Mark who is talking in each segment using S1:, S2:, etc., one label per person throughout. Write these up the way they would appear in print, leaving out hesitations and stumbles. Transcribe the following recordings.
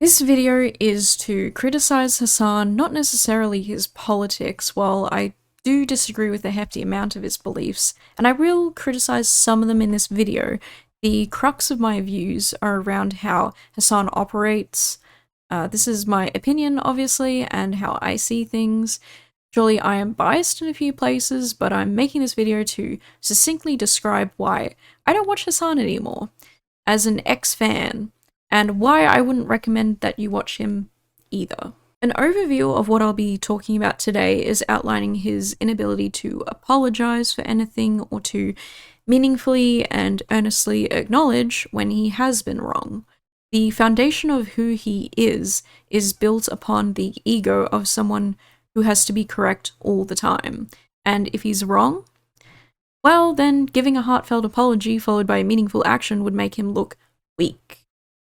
S1: This video is to criticize Hasan, not necessarily his politics, while I do disagree with a hefty amount of his beliefs, and I will criticize some of them in this video. The crux of my views are around how Hasan operates. This is my opinion, obviously, and how I see things. Surely I am biased in a few places, but I'm making this video to succinctly describe why I don't watch Hasan anymore, as an ex-fan, and why I wouldn't recommend that you watch him either. An overview of what I'll be talking about today is outlining his inability to apologize for anything or to meaningfully and earnestly acknowledge when he has been wrong. The foundation of who he is built upon the ego of someone who has to be correct all the time. And if he's wrong, well, then giving a heartfelt apology followed by a meaningful action would make him look weak.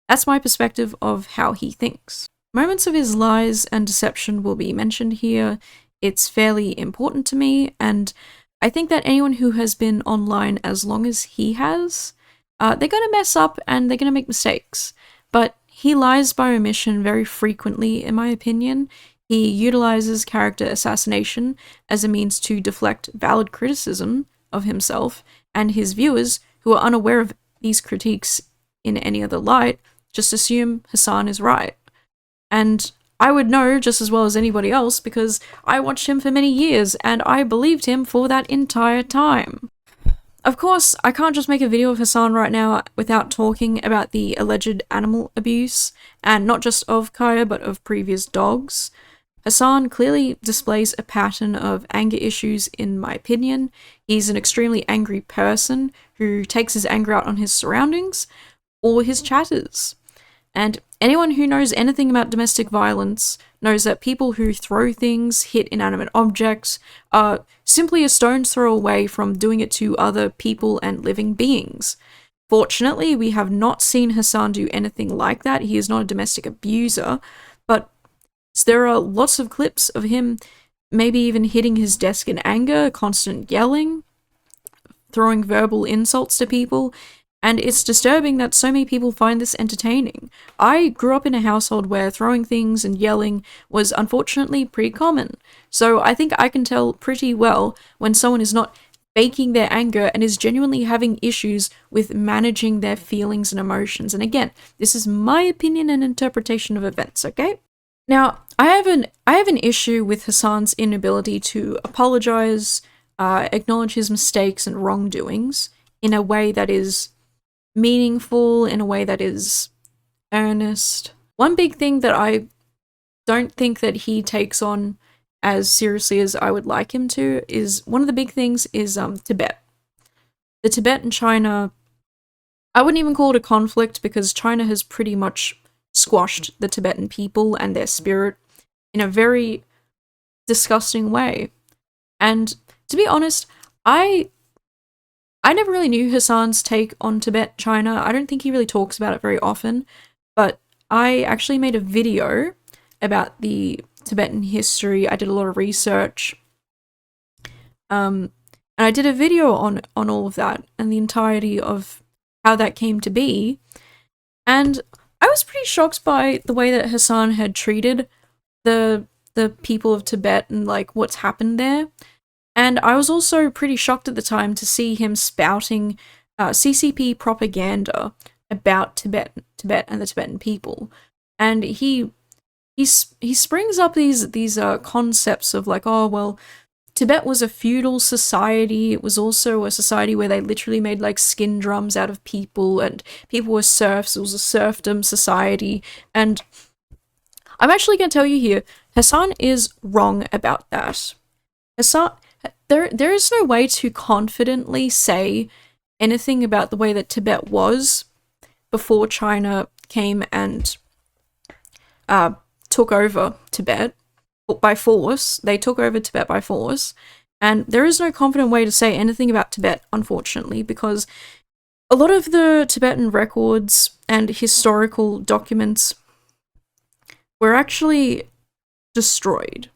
S1: That's my perspective of how he thinks. Moments of his lies and deception will be mentioned here. It's fairly important to me, and I think that anyone who has been online as long as he has, they're gonna mess up and they're gonna make mistakes. But he lies by omission very frequently, in my opinion. He utilizes character assassination as a means to deflect valid criticism of himself, and his viewers, who are unaware of these critiques in any other light, just assume Hasan is right. And I would know just as well as anybody else because I watched him for many years and I believed him for that entire time. Of course, I can't just make a video of Hasan right now without talking about the alleged animal abuse, and not just of Kaya but of previous dogs. Hasan clearly displays a pattern of anger issues in my opinion. He's an extremely angry person who takes his anger out on his surroundings or his chatters. And anyone who knows anything about domestic violence knows that people who throw things, hit inanimate objects, are simply a stone's throw away from doing it to other people and living beings. Fortunately, we have not seen Hasan do anything like that. He is not a domestic abuser, but there are lots of clips of him maybe even hitting his desk in anger, constant yelling, throwing verbal insults to people, and it's disturbing that so many people find this entertaining. I grew up in a household where throwing things and yelling was unfortunately pretty common, so I think I can tell pretty well when someone is not faking their anger and is genuinely having issues with managing their feelings and emotions. And again, this is my opinion and interpretation of events, okay? Now, I have an issue with Hasan's inability to apologize, acknowledge his mistakes and wrongdoings in a way that is meaningful, in a way that is earnest. One big thing that I don't think that he takes on as seriously as I would like him to is, one of the big things is Tibet. The Tibet and China, I wouldn't even call it a conflict because China has pretty much squashed the Tibetan people and their spirit in a very disgusting way. And to be honest, I never really knew Hasan's take on Tibet, China. I don't think he really talks about it very often, but I actually made a video about the Tibetan history. I did a lot of research, and I did a video on all of that and the entirety of how that came to be, and I was pretty shocked by the way that Hasan had treated the people of Tibet and like what's happened there. And I was also pretty shocked at the time to see him spouting CCP propaganda about Tibet and the Tibetan people. And he springs up these concepts of like, oh well, Tibet was a feudal society. It was also a society where they literally made like skin drums out of people, and people were serfs. It was a serfdom society. And I'm actually going to tell you here, Hasan is wrong about that. Hasan, there is no way to confidently say anything about the way that Tibet was before China came and took over Tibet by force. They took over Tibet by force, and there is no confident way to say anything about Tibet, unfortunately, because a lot of the Tibetan records and historical documents were actually destroyed.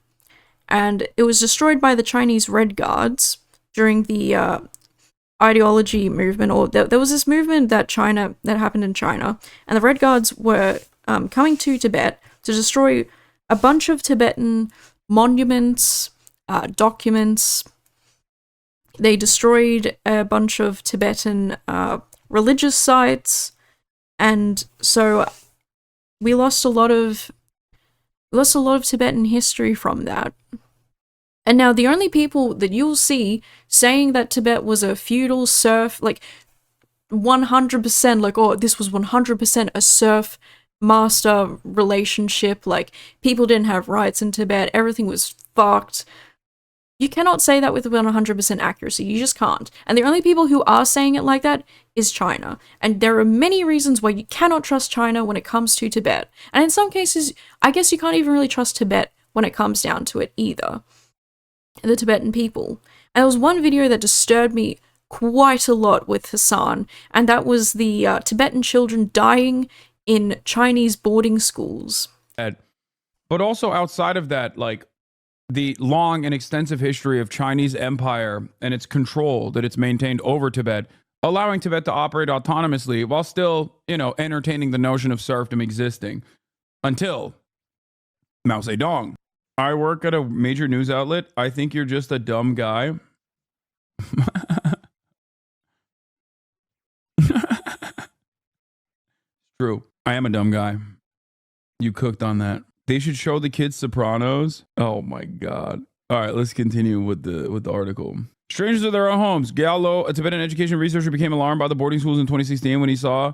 S1: And it was destroyed by the Chinese Red Guards during the ideology movement, or there was this movement that happened in China, and the Red Guards were coming to Tibet to destroy a bunch of Tibetan monuments, documents. They destroyed a bunch of Tibetan religious sites, and so we lost a lot of Tibetan history from that. And now the only people that you'll see saying that Tibet was a feudal serf, like 100%, like, oh, this was 100% a serf master relationship, like people didn't have rights in Tibet, everything was fucked. You cannot say that with 100% accuracy. You just can't. And the only people who are saying it like that is China. And there are many reasons why you cannot trust China when it comes to Tibet. And in some cases, I guess you can't even really trust Tibet when it comes down to it either. The Tibetan people. And there was one video that disturbed me quite a lot with Hasan, and that was the Tibetan children dying in Chinese boarding schools.
S2: But also outside of that, like, the long and extensive history of Chinese empire and its control that it's maintained over Tibet, allowing Tibet to operate autonomously while still, entertaining the notion of serfdom existing until Mao Zedong. I work at a major news outlet. I think you're just a dumb guy. True. I am a dumb guy. You cooked on that. They should show the kids Sopranos. Oh my God. All right, let's continue with the article. Strangers of their own homes. Gallo, a Tibetan education researcher, became alarmed by the boarding schools in 2016 when he saw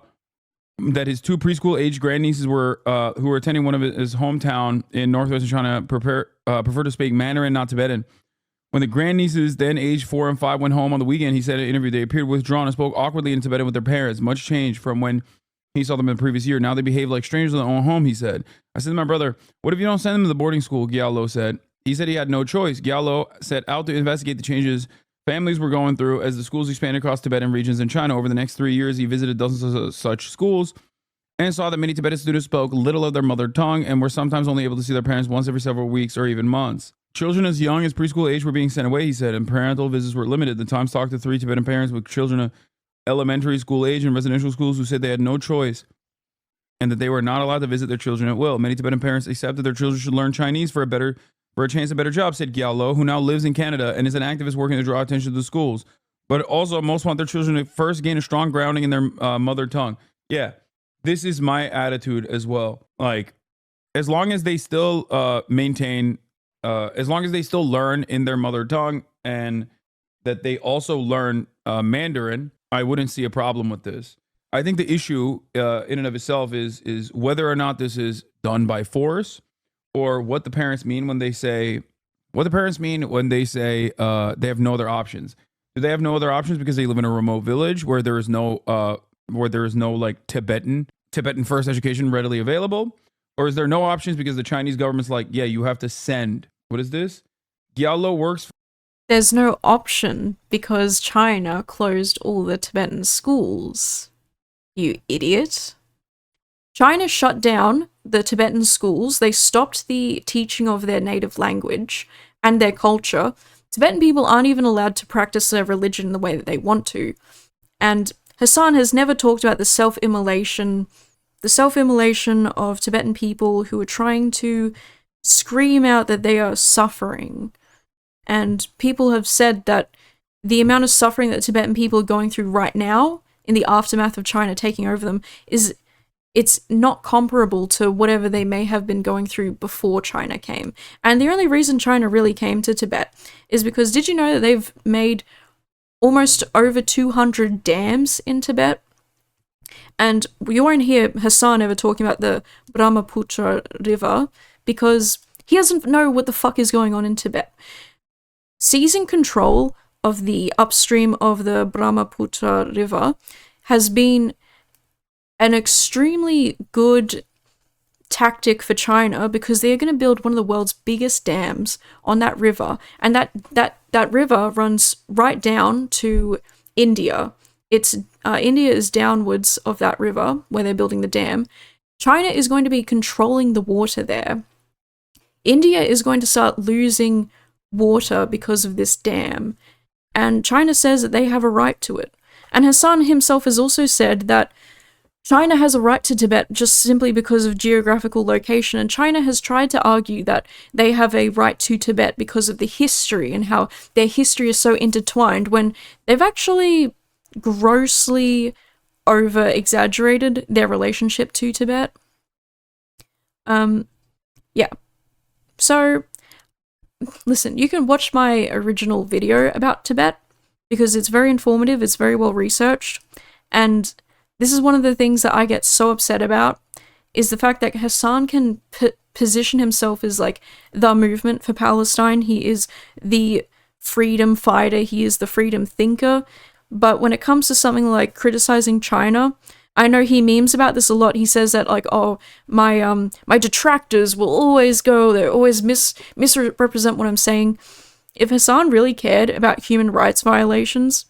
S2: that his two preschool-aged grandnieces were who were attending one of his hometown in northwestern China prefer to speak Mandarin, not Tibetan. When the grandnieces, then aged 4 and 5, went home on the weekend, he said in an interview they appeared withdrawn and spoke awkwardly in Tibetan with their parents. Much changed from when he saw them in the previous year. Now they behave like strangers in their own home, he said. I said to my brother, what if you don't send them to the boarding school, Gallo said. He said he had no choice. Gallo set out to investigate the changes families were going through as the schools expanded across Tibetan regions in China. Over the next 3 years, he visited dozens of such schools and saw that many Tibetan students spoke little of their mother tongue and were sometimes only able to see their parents once every several weeks or even months. Children as young as preschool age were being sent away, he said, and parental visits were limited. The Times talked to 3 Tibetan parents with children of elementary school age and residential schools who said they had no choice and that they were not allowed to visit their children at will. Many Tibetan parents accepted their children should learn Chinese for a chance at a better job, said Gyalo, who now lives in Canada and is an activist working to draw attention to the schools. But also, most want their children to first gain a strong grounding in their mother tongue. Yeah, this is my attitude as well. Like, as long as they still as long as they still learn in their mother tongue and that they also learn Mandarin, I wouldn't see a problem with this. I think the issue in and of itself is whether or not this is done by force or what the parents mean when they say they have no other options. Do they have no other options because they live in a remote village where there is no like Tibetan first education readily available? Or is there no options because the Chinese government's like, yeah, you have to send. What is this? Gyalo works for.
S1: There's no option because China closed all the Tibetan schools. You idiot. China shut down the Tibetan schools. They stopped the teaching of their native language and their culture. Tibetan people aren't even allowed to practice their religion the way that they want to. And Hasan has never talked about the self-immolation of Tibetan people who are trying to scream out that they are suffering. And people have said that the amount of suffering that Tibetan people are going through right now in the aftermath of China taking over them it's not comparable to whatever they may have been going through before China came. And the only reason China really came to Tibet is because, did you know that they've made almost over 200 dams in Tibet? And you won't hear Hasan ever talking about the Brahmaputra River because he doesn't know what the fuck is going on in Tibet. Seizing control of the upstream of the Brahmaputra River has been an extremely good tactic for China because they're going to build one of the world's biggest dams on that river, and that river runs right down to India. India is downwards of that river where they're building the dam. China is going to be controlling the water there. India is going to start losing water because of this dam, and China says that they have a right to it. And Hasan himself has also said that China has a right to Tibet just simply because of geographical location, and China has tried to argue that they have a right to Tibet because of the history and how their history is so intertwined, when they've actually grossly over exaggerated their relationship to Tibet. Yeah. So, listen, you can watch my original video about Tibet because it's very informative, it's very well researched, and this is one of the things that I get so upset about, is the fact that Hasan can position himself as like the movement for Palestine. He is the freedom fighter, he is the freedom thinker, but when it comes to something like criticizing China, I know he memes about this a lot. He says that like, oh, my detractors will always go, they always misrepresent what I'm saying. If Hasan really cared about human rights violations,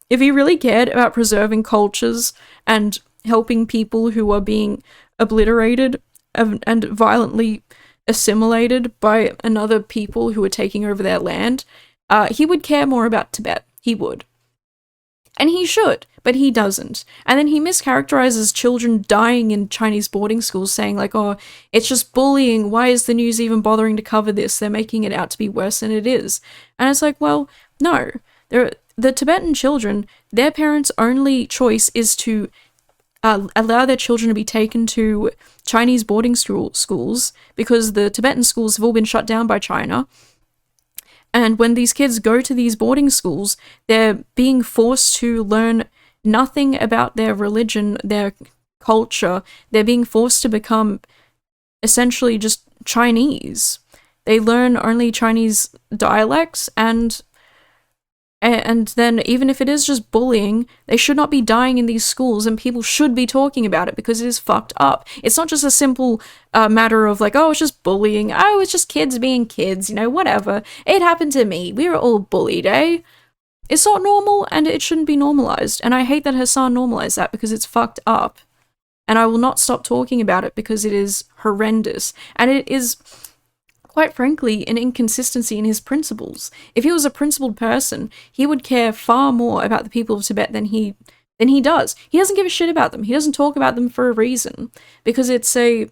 S1: if he really cared about preserving cultures and helping people who are being obliterated and violently assimilated by another people who are taking over their land, he would care more about Tibet. He would. And he should, but he doesn't. And then he mischaracterizes children dying in Chinese boarding schools, saying like, oh, it's just bullying, why is the news even bothering to cover this? They're making it out to be worse than it is. And it's like, well, no. The Tibetan children, their parents' only choice is to allow their children to be taken to Chinese boarding schools, because the Tibetan schools have all been shut down by China. And when these kids go to these boarding schools, they're being forced to learn nothing about their religion, their culture. They're being forced to become essentially just Chinese. They learn only Chinese dialects, and then even if it is just bullying, they should not be dying in these schools, and people should be talking about it because it is fucked up. It's not just a simple matter of like, oh, it's just bullying, oh, it's just kids being kids, whatever. It happened to me. We were all bullied, eh? It's not normal, and it shouldn't be normalized. And I hate that Hasan normalized that because it's fucked up. And I will not stop talking about it because it is horrendous. And it is, quite frankly, an inconsistency in his principles. If he was a principled person, he would care far more about the people of Tibet than he does. He doesn't give a shit about them. He doesn't talk about them for a reason, because it's a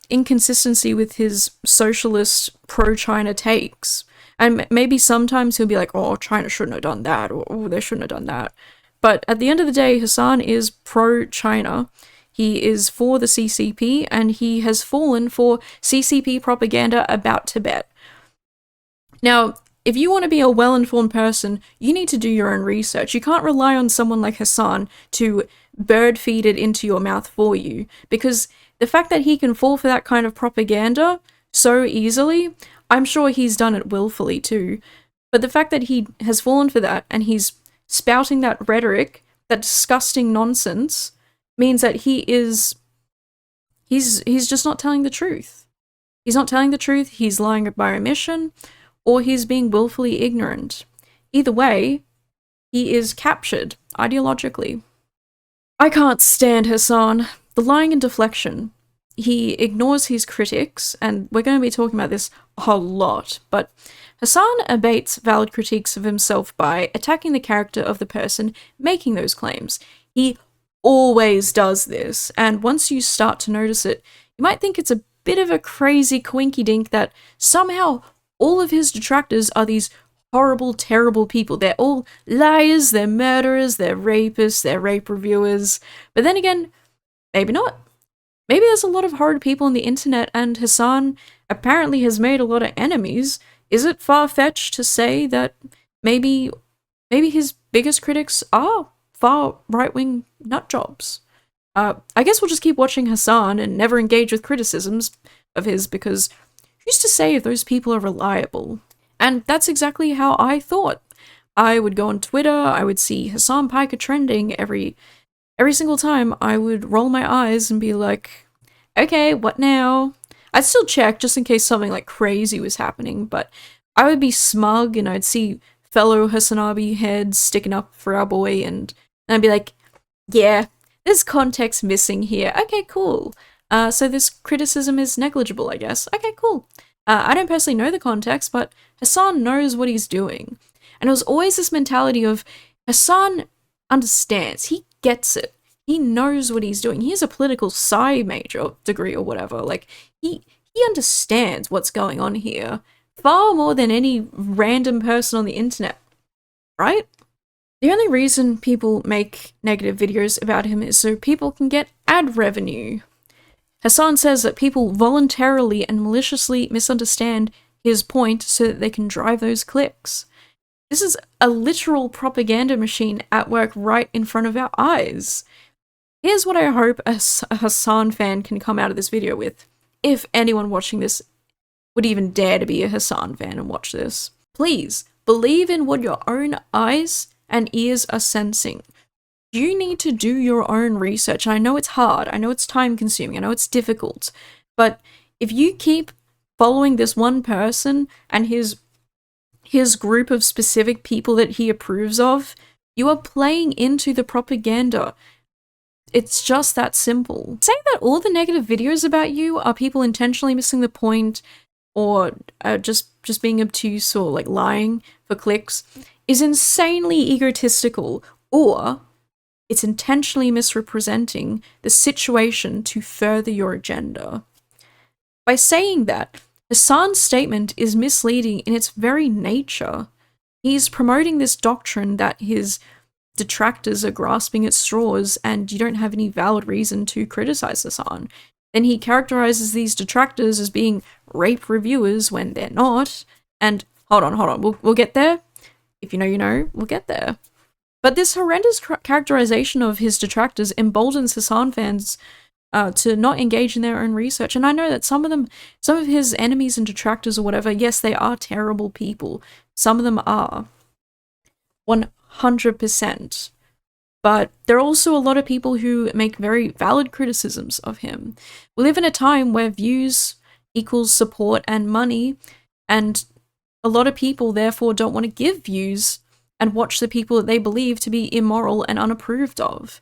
S1: inconsistency with his socialist pro-China takes. And maybe sometimes he'll be like, oh, China shouldn't have done that, or oh, they shouldn't have done that. But at the end of the day, Hasan is pro-China. He is for the CCP, and he has fallen for CCP propaganda about Tibet. Now, if you want to be a well-informed person, you need to do your own research. You can't rely on someone like Hasan to bird feed it into your mouth for you, because the fact that he can fall for that kind of propaganda so easily, I'm sure he's done it willfully too, but the fact that he has fallen for that and he's spouting that rhetoric, that disgusting nonsense, means that he's just not telling the truth. He's not telling the truth, he's lying by omission, or he's being willfully ignorant. Either way, he is captured ideologically. I can't stand Hasan. The lying and deflection. He ignores his critics, and we're going to be talking about this a lot, but Hasan abates valid critiques of himself by attacking the character of the person making those claims. He always does this, and once you start to notice it, you might think it's a bit of a crazy coinky-dink that somehow all of his detractors are these horrible, terrible people. They're all liars, they're murderers, they're rapists, they're rape reviewers. But then again, maybe not. Maybe there's a lot of horrid people on the internet, and Hasan apparently has made a lot of enemies. Is it far-fetched to say that maybe his biggest critics are far right-wing nutjobs? I guess we'll just keep watching Hasan and never engage with criticisms of his, because who's to say if those people are reliable? And that's exactly how I thought. I would go on Twitter, I would see Hasan Piker trending every single time. I would roll my eyes and be like, okay, what now? I'd still check just in case something like crazy was happening, but I would be smug and I'd see fellow Hasanabi heads sticking up for our boy, and I'd be like, yeah, there's context missing here. Okay, cool. So this criticism is negligible, I guess. Okay, cool. I don't personally know the context, but Hasan knows what he's doing. And it was always this mentality of Hasan understands. He gets it. He knows what he's doing. He has a political sci major degree or whatever. Like, he understands what's going on here far more than any random person on the internet, right? The only reason people make negative videos about him is so people can get ad revenue. Hasan says that people voluntarily and maliciously misunderstand his point so that they can drive those clicks. This is a literal propaganda machine at work right in front of our eyes. Here's what I hope a Hasan fan can come out of this video with, if anyone watching this would even dare to be a Hasan fan and watch this. Please, believe in what your own eyes and ears are sensing. You need to do your own research. I know it's hard, I know it's time consuming, I know it's difficult, but if you keep following this one person and his group of specific people that he approves of, you are playing into the propaganda. It's just that simple. Saying that all the negative videos about you are people intentionally missing the point or just being obtuse or like lying for clicks is insanely egotistical, or it's intentionally misrepresenting the situation to further your agenda. By saying that, Hasan's statement is misleading in its very nature. He's promoting this doctrine that his detractors are grasping at straws and you don't have any valid reason to criticize Hasan. Then he characterizes these detractors as being rape reviewers when they're not. And hold on, we'll get there. If you know, you know, we'll get there. But this horrendous characterization of his detractors emboldens Hasan fans to not engage in their own research. And I know that some of his enemies and detractors or whatever, yes, they are terrible people. Some of them are. 100%. But there are also a lot of people who make very valid criticisms of him. We live in a time where views equals support and money, and a lot of people therefore don't want to give views and watch the people that they believe to be immoral and unapproved of.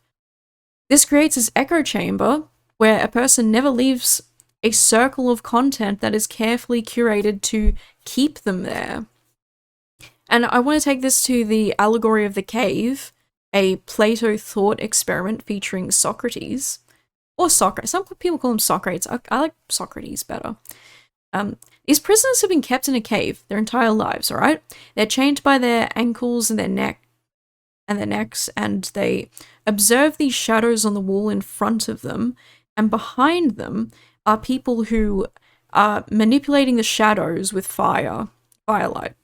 S1: This creates this echo chamber where a person never leaves a circle of content that is carefully curated to keep them there. And I want to take this to the allegory of the cave, a Plato thought experiment featuring Socrates. Or Socrates. Some people call him Socrates. I like Socrates better. These prisoners have been kept in a cave their entire lives, alright? They're chained by their ankles and their necks, and they observe these shadows on the wall in front of them, and behind them are people who are manipulating the shadows with firelight.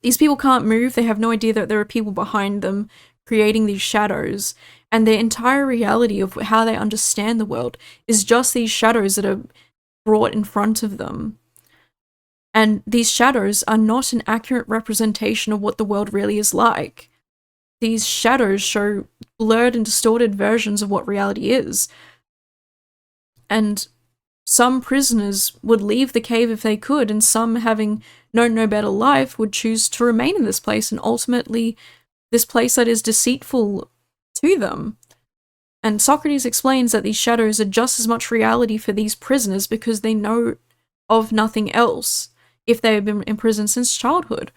S1: These people can't move, they have no idea that there are people behind them creating these shadows, and their entire reality of how they understand the world is just these shadows that are brought in front of them. And these shadows are not an accurate representation of what the world really is like. These shadows show blurred and distorted versions of what reality is. And some prisoners would leave the cave if they could, and some, having known no better life, would choose to remain in this place, and ultimately this place that is deceitful to them. And Socrates explains that these shadows are just as much reality for these prisoners because they know of nothing else if they have been in prison since childhood.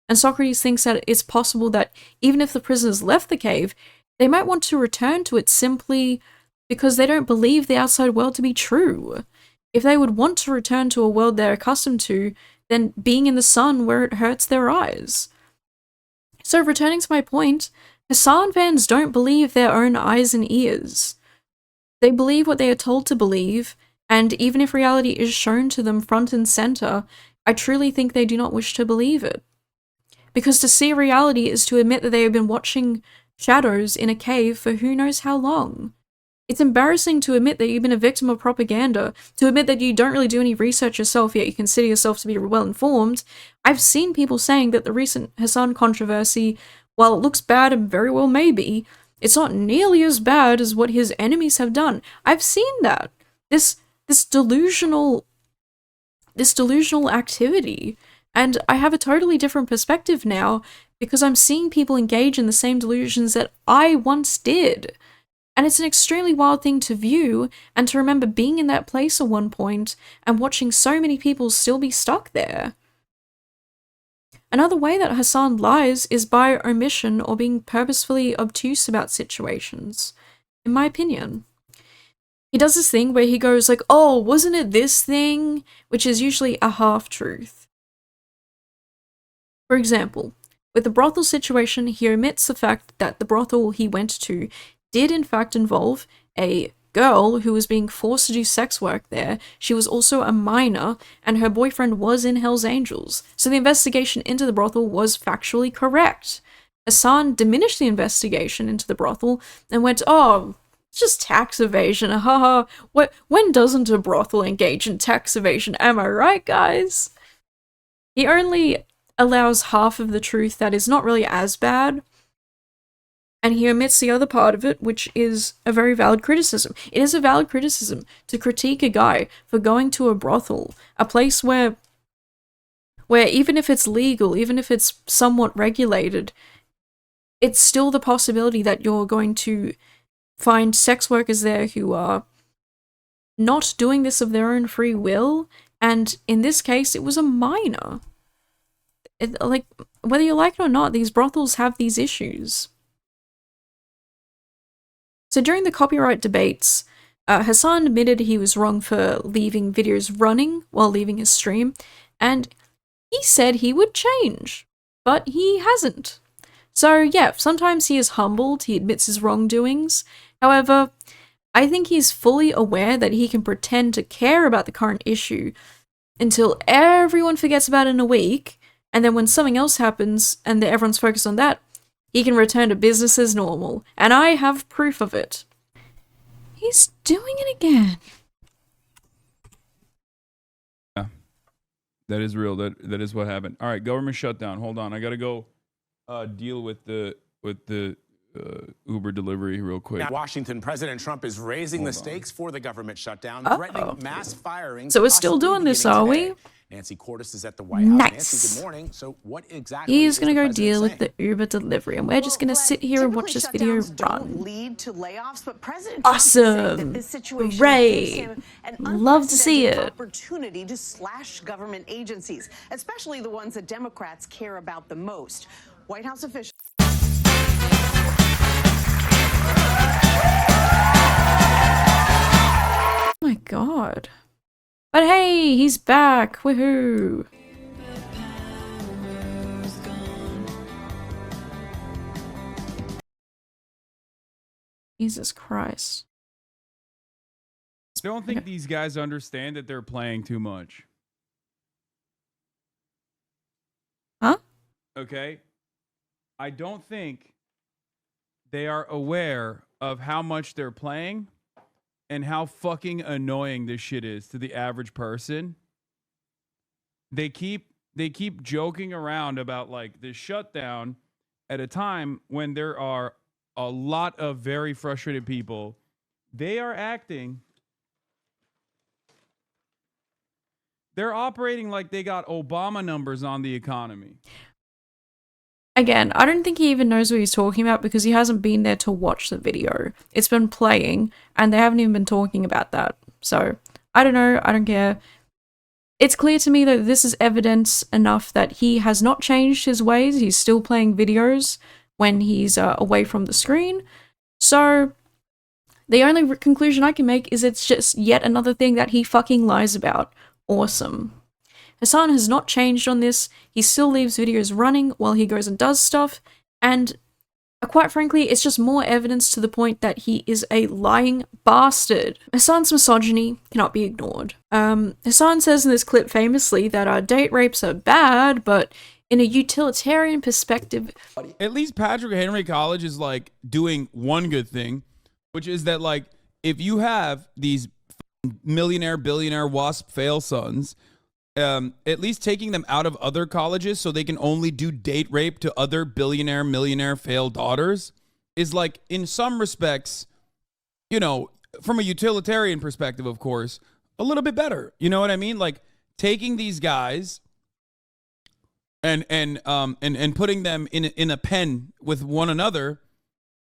S1: And Socrates thinks that it's possible that even if the prisoners left the cave, they might want to return to it simply because they don't believe the outside world to be true. If they would want to return to a world they're accustomed to, then being in the sun where it hurts their eyes. So returning to my point, Hasan fans don't believe their own eyes and ears. They believe what they are told to believe, and even if reality is shown to them front and center, I truly think they do not wish to believe it. Because to see reality is to admit that they have been watching shadows in a cave for who knows how long. It's embarrassing to admit that you've been a victim of propaganda, to admit that you don't really do any research yourself, yet you consider yourself to be well informed. I've seen people saying that the recent Hasan controversy, while it looks bad and very well may be, it's not nearly as bad as what his enemies have done. I've seen that. This delusional activity. And I have a totally different perspective now because I'm seeing people engage in the same delusions that I once did. And it's an extremely wild thing to view and to remember being in that place at one point and watching so many people still be stuck there. Another way that Hasan lies is by omission or being purposefully obtuse about situations, in my opinion. He does this thing where he goes like, oh, wasn't it this thing? Which is usually a half-truth. For example, with the brothel situation, he omits the fact that the brothel he went to did in fact involve a girl who was being forced to do sex work there. She was also a minor, and her boyfriend was in Hell's Angels. So the investigation into the brothel was factually correct. Hasan diminished the investigation into the brothel and went, oh, it's just tax evasion, haha. When doesn't a brothel engage in tax evasion? Am I right, guys? He only allows half of the truth that is not really as bad, and he omits the other part of it, which is a very valid criticism. It is a valid criticism to critique a guy for going to a brothel, a place where even if it's legal, even if it's somewhat regulated, it's still the possibility that you're going to find sex workers there who are not doing this of their own free will, and in this case, it was a minor. Like, whether you like it or not, these brothels have these issues. So during the copyright debates, Hasan admitted he was wrong for leaving videos running while leaving his stream, and he said he would change, but he hasn't. So yeah, sometimes he is humbled, he admits his wrongdoings. However, I think he's fully aware that he can pretend to care about the current issue until everyone forgets about it in a week, and then when something else happens and everyone's focused on that, he can return to business as normal, and I have proof of it. He's doing it again.
S2: Yeah, that is real. That is what happened. All right, government shutdown. Hold on, I gotta go deal with the Uber delivery real quick.
S3: Washington, President Trump is raising the stakes for the government shutdown, threatening mass firing.
S1: So we're still doing this, are we?
S3: Nancy Cordes is at the White House.
S1: Nice.
S3: Nancy, good morning. So what exactly
S1: He's gonna go
S3: the
S1: deal with
S3: saying?
S1: the Uber delivery, and we're just gonna sit here and watch this video run.
S4: Don't lead to layoffs, but President Trump is
S1: Awesome.
S4: saying that this situation
S1: Great.
S4: gives him an
S1: Love to see
S4: unprecedented
S1: it.
S4: opportunity to slash government agencies, especially the ones that Democrats care about the most. White House officials.
S1: Oh my god. But hey, he's back! Woohoo! Jesus Christ.
S2: I don't think these guys understand that they're playing too much.
S1: Huh?
S2: Okay? I don't think they are aware of how much they're playing and how fucking annoying this shit is to the average person. They keep joking around about like the shutdown at a time when there are a lot of very frustrated people. They are acting. They're operating like they got Obama numbers on the economy.
S1: Again, I don't think he even knows what he's talking about because he hasn't been there to watch the video. It's been playing, and they haven't even been talking about that. So, I don't know, I don't care. It's clear to me that this is evidence enough that he has not changed his ways. He's still playing videos when he's away from the screen. So, the only conclusion I can make is it's just yet another thing that he fucking lies about. Awesome. Hasan has not changed on this. He still leaves videos running while he goes and does stuff, and quite frankly, it's just more evidence to the point that he is a lying bastard. Hasan's misogyny cannot be ignored. Hasan says in this clip famously that date rapes are bad, but in a utilitarian perspective...
S2: At least Patrick Henry College is like doing one good thing, which is that like if you have these millionaire, billionaire, WASP fail sons, at least taking them out of other colleges so they can only do date rape to other billionaire, millionaire failed daughters is like, in some respects, you know, from a utilitarian perspective, of course, a little bit better. You know what I mean? Like taking these guys and putting them in a pen with one another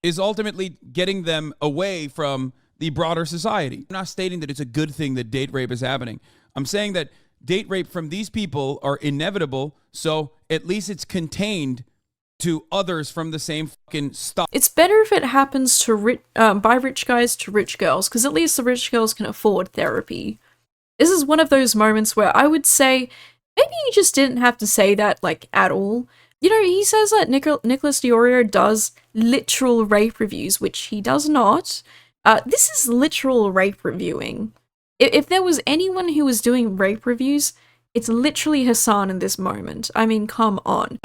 S2: is ultimately getting them away from the broader society. I'm not stating that it's a good thing that date rape is happening. I'm saying that date rape from these people are inevitable, so at least it's contained to others from the same fucking stuff.
S1: It's better if it happens to by rich guys to rich girls, because at least the rich girls can afford therapy. This is one of those moments where I would say, maybe you just didn't have to say that, like, at all. You know, he says that Nicholas Diorio does literal rape reviews, which he does not. This is literal rape reviewing. If there was anyone who was doing rape reviews, it's literally Hasan in this moment. I mean, come on.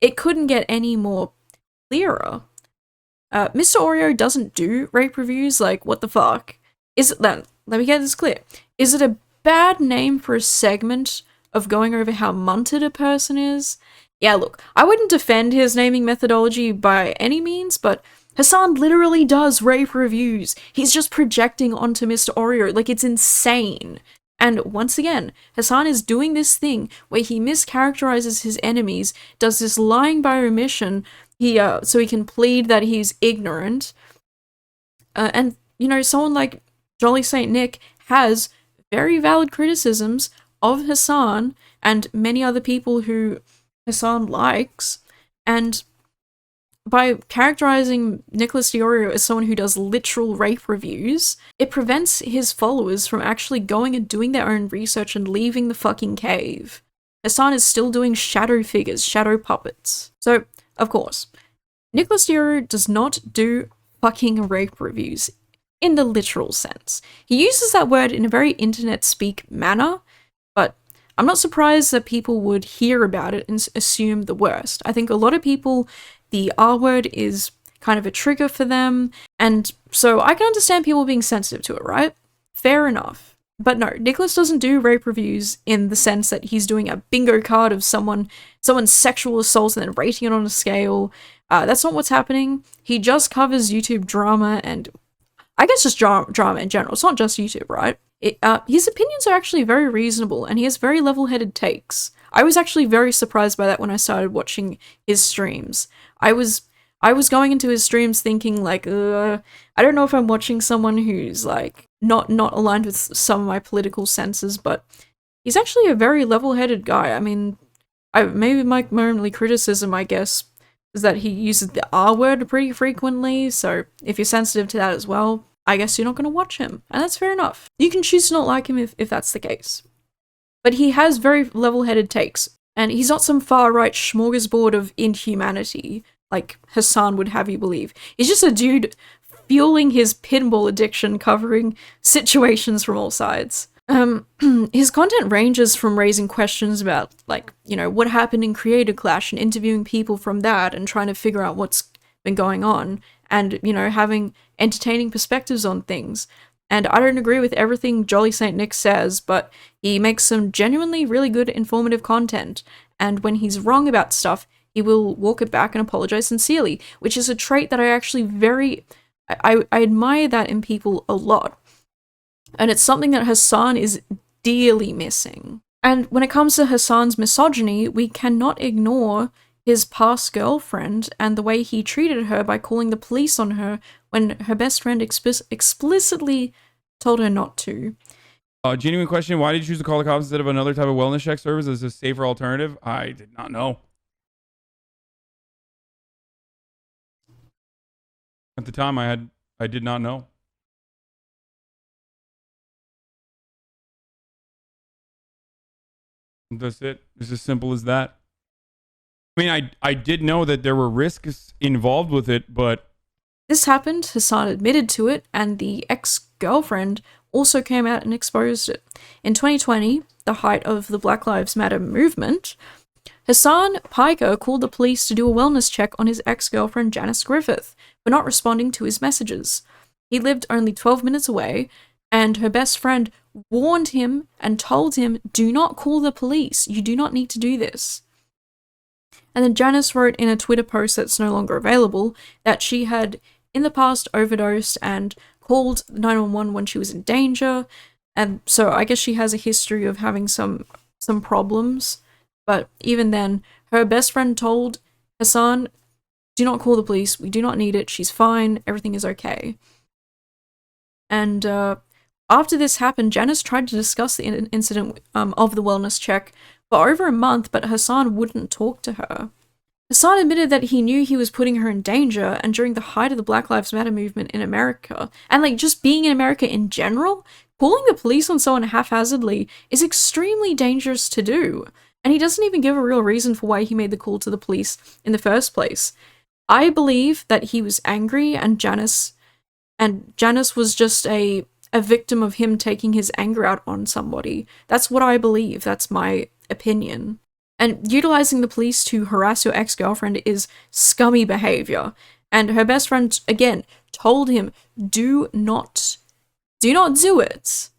S1: It couldn't get any more clearer. Mr. Oreo doesn't do rape reviews, like, what the fuck? Is it then? Let me get this clear. Is it a bad name for a segment of going over how munted a person is? Yeah, look, I wouldn't defend his naming methodology by any means, but Hasan literally does rape reviews. He's just projecting onto Mr. Oreo, like, it's insane. And once again, Hasan is doing this thing where he mischaracterizes his enemies, does this lying by omission, so he can plead that he's ignorant. And, you know, someone like Jolly St. Nick has very valid criticisms of Hasan and many other people who Hasan likes, and by characterizing Nicholas Diorio as someone who does literal rape reviews, it prevents his followers from actually going and doing their own research and leaving the fucking cave. Hasan is still doing shadow figures, shadow puppets. So, of course, Nicholas Diorio does not do fucking rape reviews in the literal sense. He uses that word in a very internet-speak manner, but I'm not surprised that people would hear about it and assume the worst. I think a lot of people, the R word is kind of a trigger for them, and so I can understand people being sensitive to it, right? Fair enough. But no, Nicholas doesn't do rape reviews in the sense that he's doing a bingo card of someone's sexual assault and then rating it on a scale. That's not what's happening. He just covers YouTube drama and I guess just drama in general. It's not just YouTube, right? His opinions are actually very reasonable, and he has very level-headed takes. I was actually very surprised by that when I started watching his streams. I was going into his streams thinking, like, I don't know if I'm watching someone who's, like, not aligned with some of my political senses, but he's actually a very level-headed guy. I mean, maybe my only criticism, I guess, is that he uses the R word pretty frequently, so if you're sensitive to that as well, I guess you're not going to watch him, and that's fair enough. You can choose to not like him if that's the case. But he has very level-headed takes, and he's not some far-right smorgasbord of inhumanity, like Hasan would have you believe. He's just a dude fueling his pinball addiction, covering situations from all sides. His content ranges from raising questions about, like, you know, what happened in Creator Clash and interviewing people from that and trying to figure out what's been going on and, you know, having entertaining perspectives on things. And I don't agree with everything Jolly St. Nick says, but he makes some genuinely really good informative content. And when he's wrong about stuff, he will walk it back and apologize sincerely, which is a trait that I actually I admire that in people a lot. And it's something that Hasan is dearly missing. And when it comes to Hasan's misogyny, we cannot ignore his past girlfriend and the way he treated her by calling the police on her when her best friend explicitly told her not to.
S2: Genuine question, why did you choose to call the cops instead of another type of wellness check service as a safer alternative? I did not know. At the time, I did not know. That's it. It's as simple as that. I mean, I did know that there were risks involved with it, but...
S1: This happened, Hasan admitted to it, and the ex-girlfriend also came out and exposed it. In 2020, the height of the Black Lives Matter movement, Hasan Piker called the police to do a wellness check on his ex-girlfriend Janice Griffith for not responding to his messages. He lived only 12 minutes away, and her best friend warned him and told him, do not call the police, you do not need to do this. And then Janice wrote in a Twitter post that's no longer available that she had in the past overdosed and called 911 when she was in danger, and so I guess she has a history of having some problems, but even then, her best friend told Hasan, do not call the police, we do not need it, she's fine, everything is okay. And After this happened, Janice tried to discuss the incident of the wellness check for over a month, but Hasan wouldn't talk to her. Hasan admitted that he knew he was putting her in danger, and during the height of the Black Lives Matter movement in America, and like just being in America in general, calling the police on someone haphazardly is extremely dangerous to do, and he doesn't even give a real reason for why he made the call to the police in the first place. I believe that he was angry, and Janice was just a victim of him taking his anger out on somebody. That's what I believe. That's my opinion. And utilizing the police to harass your ex-girlfriend is scummy behavior. And her best friend, again, told him, do not do it.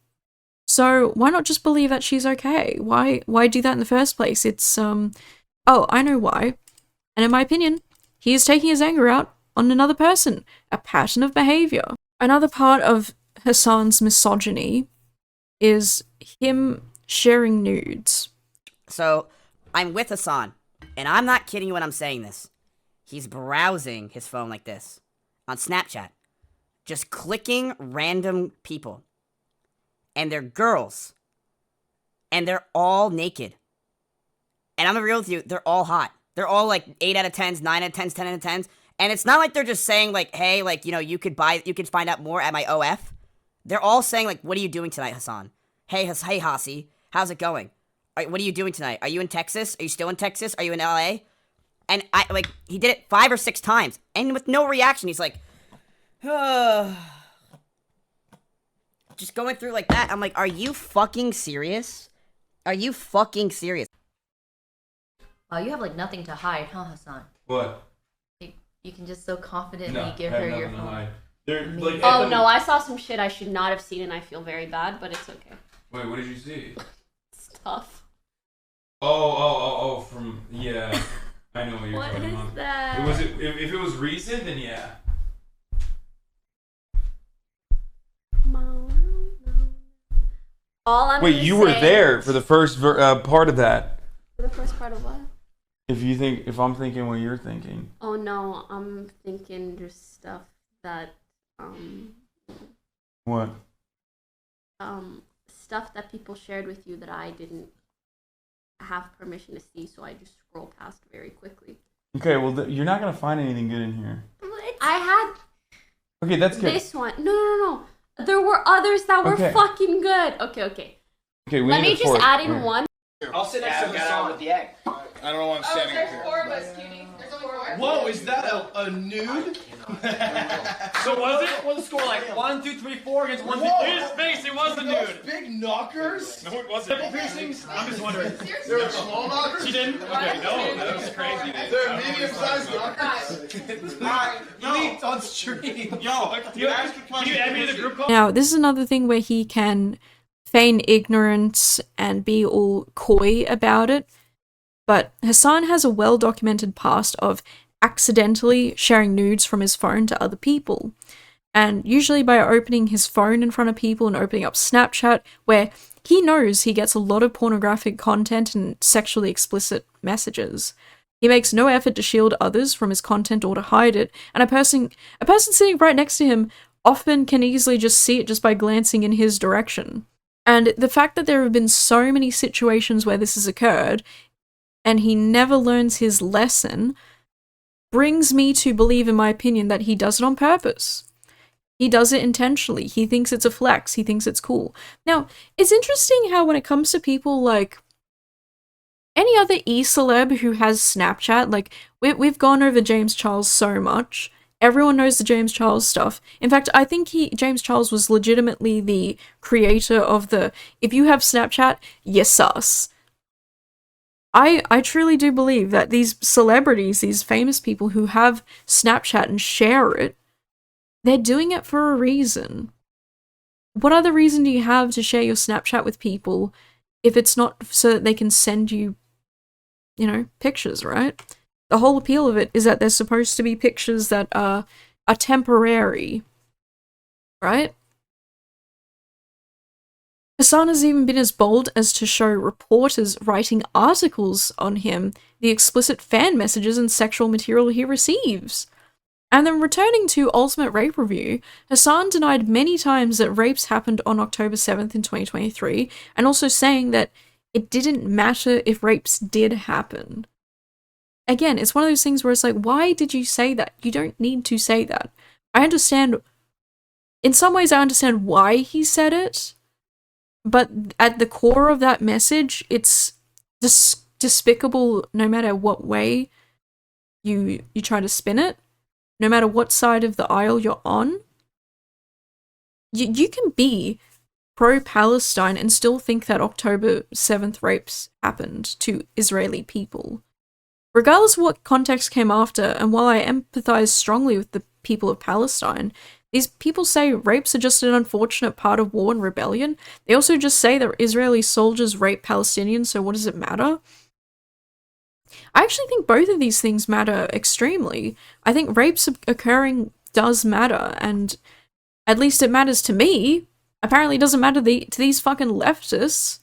S1: So why not just believe that she's okay? Why do that in the first place? It's, oh, I know why. And in my opinion, he is taking his anger out on another person. A pattern of behavior. Another part of Hasan's misogyny is him sharing nudes.
S5: So, I'm with Hasan, and I'm not kidding you when I'm saying this. He's browsing his phone like this on Snapchat, just clicking random people, and they're girls, and they're all naked. And I'm gonna be real with you, they're all hot. They're all like 8 out of 10s, 9 out of 10s, 10 out of 10s, and it's not like they're just saying like, hey, like, you know, you could find out more at my OF. They're all saying like, what are you doing tonight, Hasan? Hey, Hasi, how's it going? What are you doing tonight? Are you in Texas? Are you still in Texas? Are you in LA? And he did it 5 or 6 times, and with no reaction. He's like, just going through like that. I'm like, are you fucking serious? Are you fucking serious?
S6: Oh, you have like nothing to hide, huh, Hasan?
S2: What?
S6: You can just so confidently give her your phone.
S7: Oh no, I saw some shit I should not have seen, and I feel very bad, but it's okay.
S2: Wait, what did you see?
S7: Stuff.
S2: Oh, yeah. I know what you're
S7: What
S2: talking
S7: is
S2: about.
S7: that?
S2: If it was recent, then yeah.
S7: All I'm
S2: Wait,
S7: gonna
S2: you were
S7: say-
S2: there for the first part of that.
S7: For the first part of what?
S2: If I'm thinking what you're thinking.
S7: Oh no, I'm thinking just stuff that
S2: What?
S7: stuff that people shared with you that I didn't have permission to see, so I just scroll past very quickly.
S2: Okay, well, you're not gonna find anything good in here.
S7: I had
S2: Okay, that's good.
S7: this one. No. There were others that were fucking good. Okay.
S2: Okay,
S7: Let me just add in one.
S8: I'll sit next to Hasan with the egg.
S9: I don't know why I'm standing up here.
S10: There's 4 of us, cutie. There's only 4.
S8: Whoa, is that a nude?
S9: So was it?
S8: What's the score like? 1, 2, 3, 4 against 1, 2, 3.
S9: In his face, it was the
S8: Those
S9: nude.
S8: big knockers?
S9: No, it wasn't.
S8: Nipple piercings?
S9: I'm just wondering.
S8: There were small knockers?
S9: She didn't? Okay, no, that was crazy. Dude.
S8: They're medium-sized knockers?
S9: Leaked on stream. Yo, can you add me to the group call?
S1: Now, this is another thing where he can feign ignorance and be all coy about it, but Hasan has a well-documented past of accidentally sharing nudes from his phone to other people, and usually by opening his phone in front of people and opening up Snapchat, where he knows he gets a lot of pornographic content and sexually explicit messages. He makes no effort to shield others from his content or to hide it, and a person sitting right next to him often can easily just see it just by glancing in his direction. And the fact that there have been so many situations where this has occurred, and he never learns his lesson, brings me to believe, in my opinion, that he does it on purpose. He does it intentionally. He thinks it's a flex. He thinks it's cool. Now, it's interesting how when it comes to people like any other e-celeb who has Snapchat, like, we've gone over James Charles so much. Everyone knows the James Charles stuff. In fact, I think James Charles was legitimately the creator of the, if you have Snapchat, you're sus. I truly do believe that these celebrities, these famous people who have Snapchat and share it, they're doing it for a reason. What other reason do you have to share your Snapchat with people if it's not so that they can send you, pictures, right? The whole appeal of it is that they're supposed to be pictures that are temporary, right? Hasan has even been as bold as to show reporters writing articles on him the explicit fan messages and sexual material he receives. And then returning to Ultimate Rape Review, Hasan denied many times that rapes happened on October 7th in 2023, and also saying that it didn't matter if rapes did happen. Again, it's one of those things where it's like, why did you say that? You don't need to say that. I understand, in some ways I understand why he said it, but at the core of that message, it's despicable no matter what way you try to spin it, no matter what side of the aisle you're on. You can be pro-Palestine and still think that October 7th rapes happened to Israeli people. Regardless of what context came after, and while I empathize strongly with the people of Palestine, these people say rapes are just an unfortunate part of war and rebellion. They also just say that Israeli soldiers rape Palestinians, so what does it matter? I actually think both of these things matter extremely. I think rapes occurring does matter, and at least it matters to me. Apparently it doesn't matter to these fucking leftists.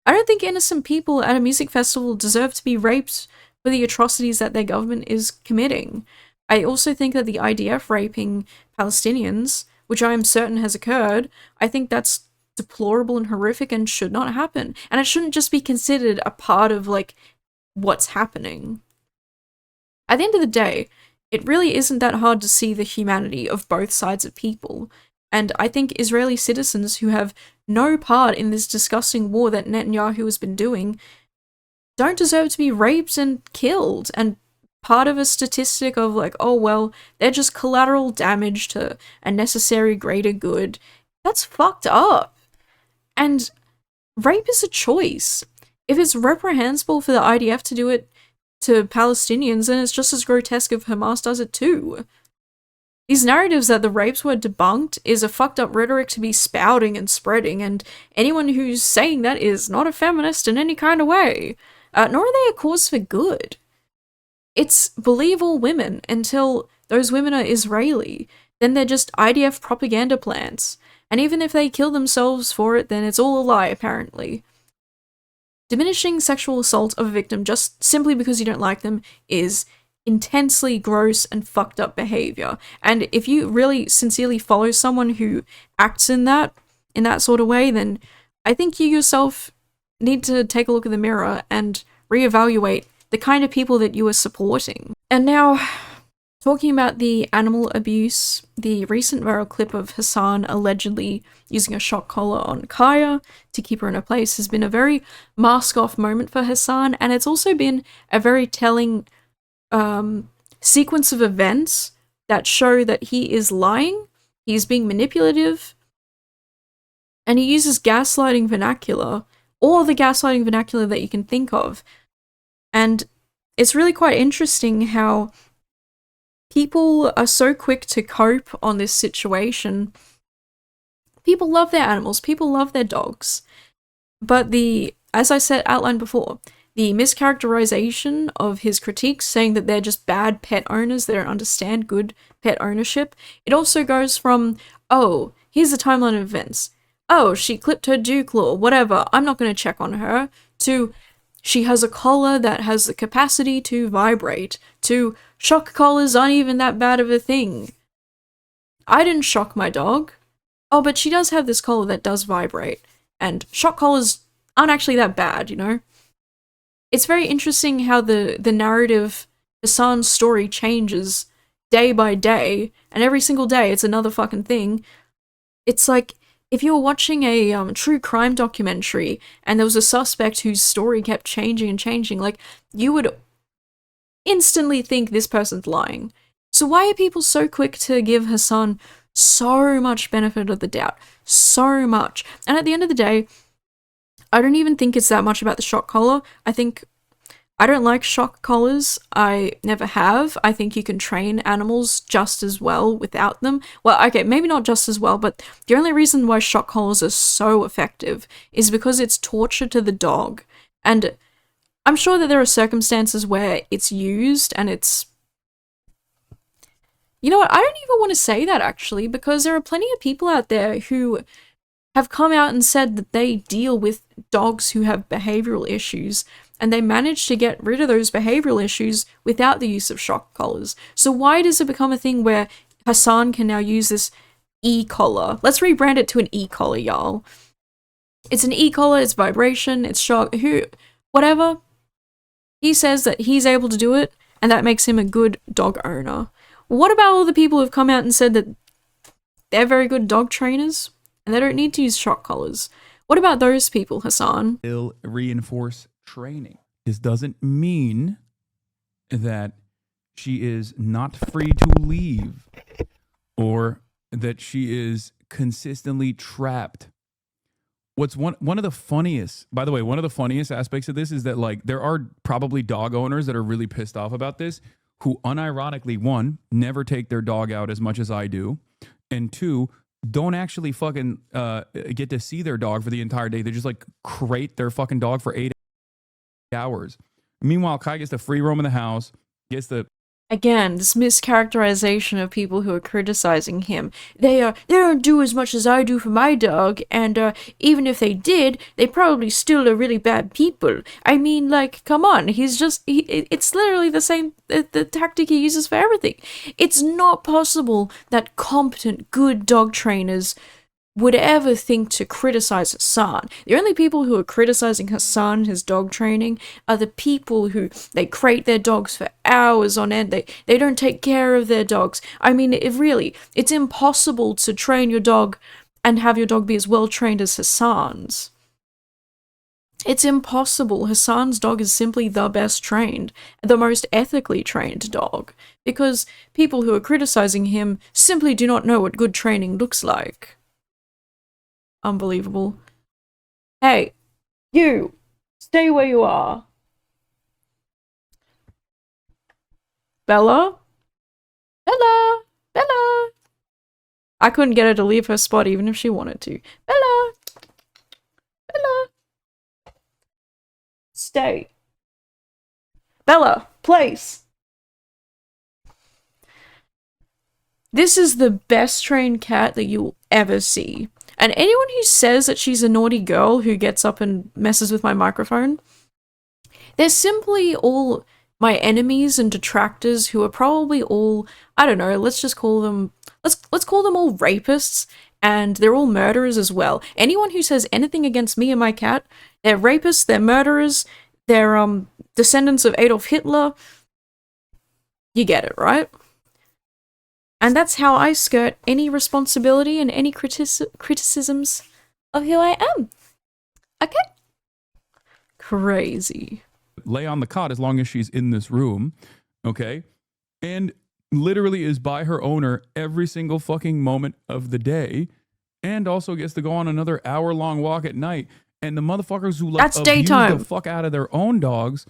S1: I don't think innocent people at a music festival deserve to be raped for the atrocities that their government is committing. I also think that the IDF raping Palestinians, which I am certain has occurred, I think that's deplorable and horrific and should not happen. And it shouldn't just be considered a part of, like, what's happening. At the end of the day, it really isn't that hard to see the humanity of both sides of people. And I think Israeli citizens who have no part in this disgusting war that Netanyahu has been doing don't deserve to be raped and killed, and part of a statistic of like, oh well, they're just collateral damage to a necessary greater good. That's fucked up. And rape is a choice. If it's reprehensible for the IDF to do it to Palestinians, then it's just as grotesque if Hamas does it too. These narratives that the rapes were debunked is a fucked up rhetoric to be spouting and spreading, and anyone who's saying that is not a feminist in any kind of way. Nor are they a cause for good. It's believe all women until those women are Israeli. Then they're just IDF propaganda plants. And even if they kill themselves for it, then it's all a lie, apparently. Diminishing sexual assault of a victim just simply because you don't like them is intensely gross and fucked up behavior. And if you really sincerely follow someone who acts in that sort of way, then I think you yourself need to take a look in the mirror and reevaluate the kind of people that you are supporting. And now, talking about the animal abuse, the recent viral clip of Hasan allegedly using a shock collar on Kaya to keep her in her place has been a very mask-off moment for Hasan, and it's also been a very telling sequence of events that show that he is lying, he's being manipulative, and he uses gaslighting vernacular, all the gaslighting vernacular that you can think of. And it's really quite interesting how people are so quick to cope on this situation. People love their animals, people love their dogs. But as I said, outlined before, the mischaracterization of his critiques, saying that they're just bad pet owners, they don't understand good pet ownership. It also goes from, oh, here's the timeline of events. Oh, she clipped her dew claw, whatever, I'm not going to check on her, to she has a collar that has the capacity to vibrate, to shock collars aren't even that bad of a thing. I didn't shock my dog. Oh, but she does have this collar that does vibrate, and shock collars aren't actually that bad, you know? It's very interesting how the narrative, Hasan's story changes day by day, and every single day it's another fucking thing. It's like, if you were watching a true crime documentary and there was a suspect whose story kept changing and changing, like, you would instantly think this person's lying. So why are people so quick to give Hasan so much benefit of the doubt? So much. And at the end of the day, I don't even think it's that much about the shock collar. I don't like shock collars. I never have. I think you can train animals just as well without them. Well, okay, maybe not just as well, but the only reason why shock collars are so effective is because it's torture to the dog. And I'm sure that there are circumstances where it's used and it's... You know what? I don't even want to say that, actually, because there are plenty of people out there who have come out and said that they deal with dogs who have behavioral issues. and they managed to get rid of those behavioral issues without the use of shock collars. So why does it become a thing where Hasan can now use this e-collar? Let's rebrand it to an e-collar, y'all. It's an e-collar, it's vibration, it's shock, whatever. He says that he's able to do it, and that makes him a good dog owner. What about all the people who've come out and said that they're very good dog trainers, and they don't need to use shock collars? What about those people, Hasan?
S2: They'll reinforce training. This doesn't mean that she is not free to leave or that she is consistently trapped. What's one of the funniest, by the way, one of the funniest aspects of this is that, like, there are probably dog owners that are really pissed off about this, who unironically, one, never take their dog out as much as I do, and two, don't actually fucking get to see their dog for the entire day. They just like crate their fucking dog for 8 hours. Meanwhile, Kai gets to free roam in the house, gets the...
S1: Again, this mischaracterization of people who are criticizing him. They don't do as much as I do for my dog, and even if they did, they probably still are really bad people. I mean, like, come on, it's literally the same, the tactic he uses for everything. It's not possible that competent, good dog trainers would ever think to criticize Hasan. The only people who are criticizing Hasan, his dog training, are the people who, they crate their dogs for hours on end. They don't take care of their dogs. I mean, it's impossible to train your dog and have your dog be as well trained as Hasan's. It's impossible. Hasan's dog is simply the best trained, the most ethically trained dog, because people who are criticizing him simply do not know what good training looks like. Unbelievable. Hey, you, stay where you are. Bella? Bella? Bella? I couldn't get her to leave her spot even if she wanted to. Bella? Bella? Stay. Bella, place. This is the best trained cat that you'll ever see. And anyone who says that she's a naughty girl who gets up and messes with my microphone, they're simply all my enemies and detractors who are probably all, I don't know, let's call them all rapists, and they're all murderers as well. Anyone who says anything against me and my cat, they're rapists, they're murderers, they're descendants of Adolf Hitler. You get it, right? And that's how I skirt any responsibility and any criticisms of who I am. Okay? Crazy.
S2: Lay on the cot as long as she's in this room, okay? And literally is by her owner every single fucking moment of the day, and also gets to go on another hour-long walk at night. And the motherfuckers who like
S1: That's
S2: abuse
S1: daytime.
S2: the fuck out of their own dogs,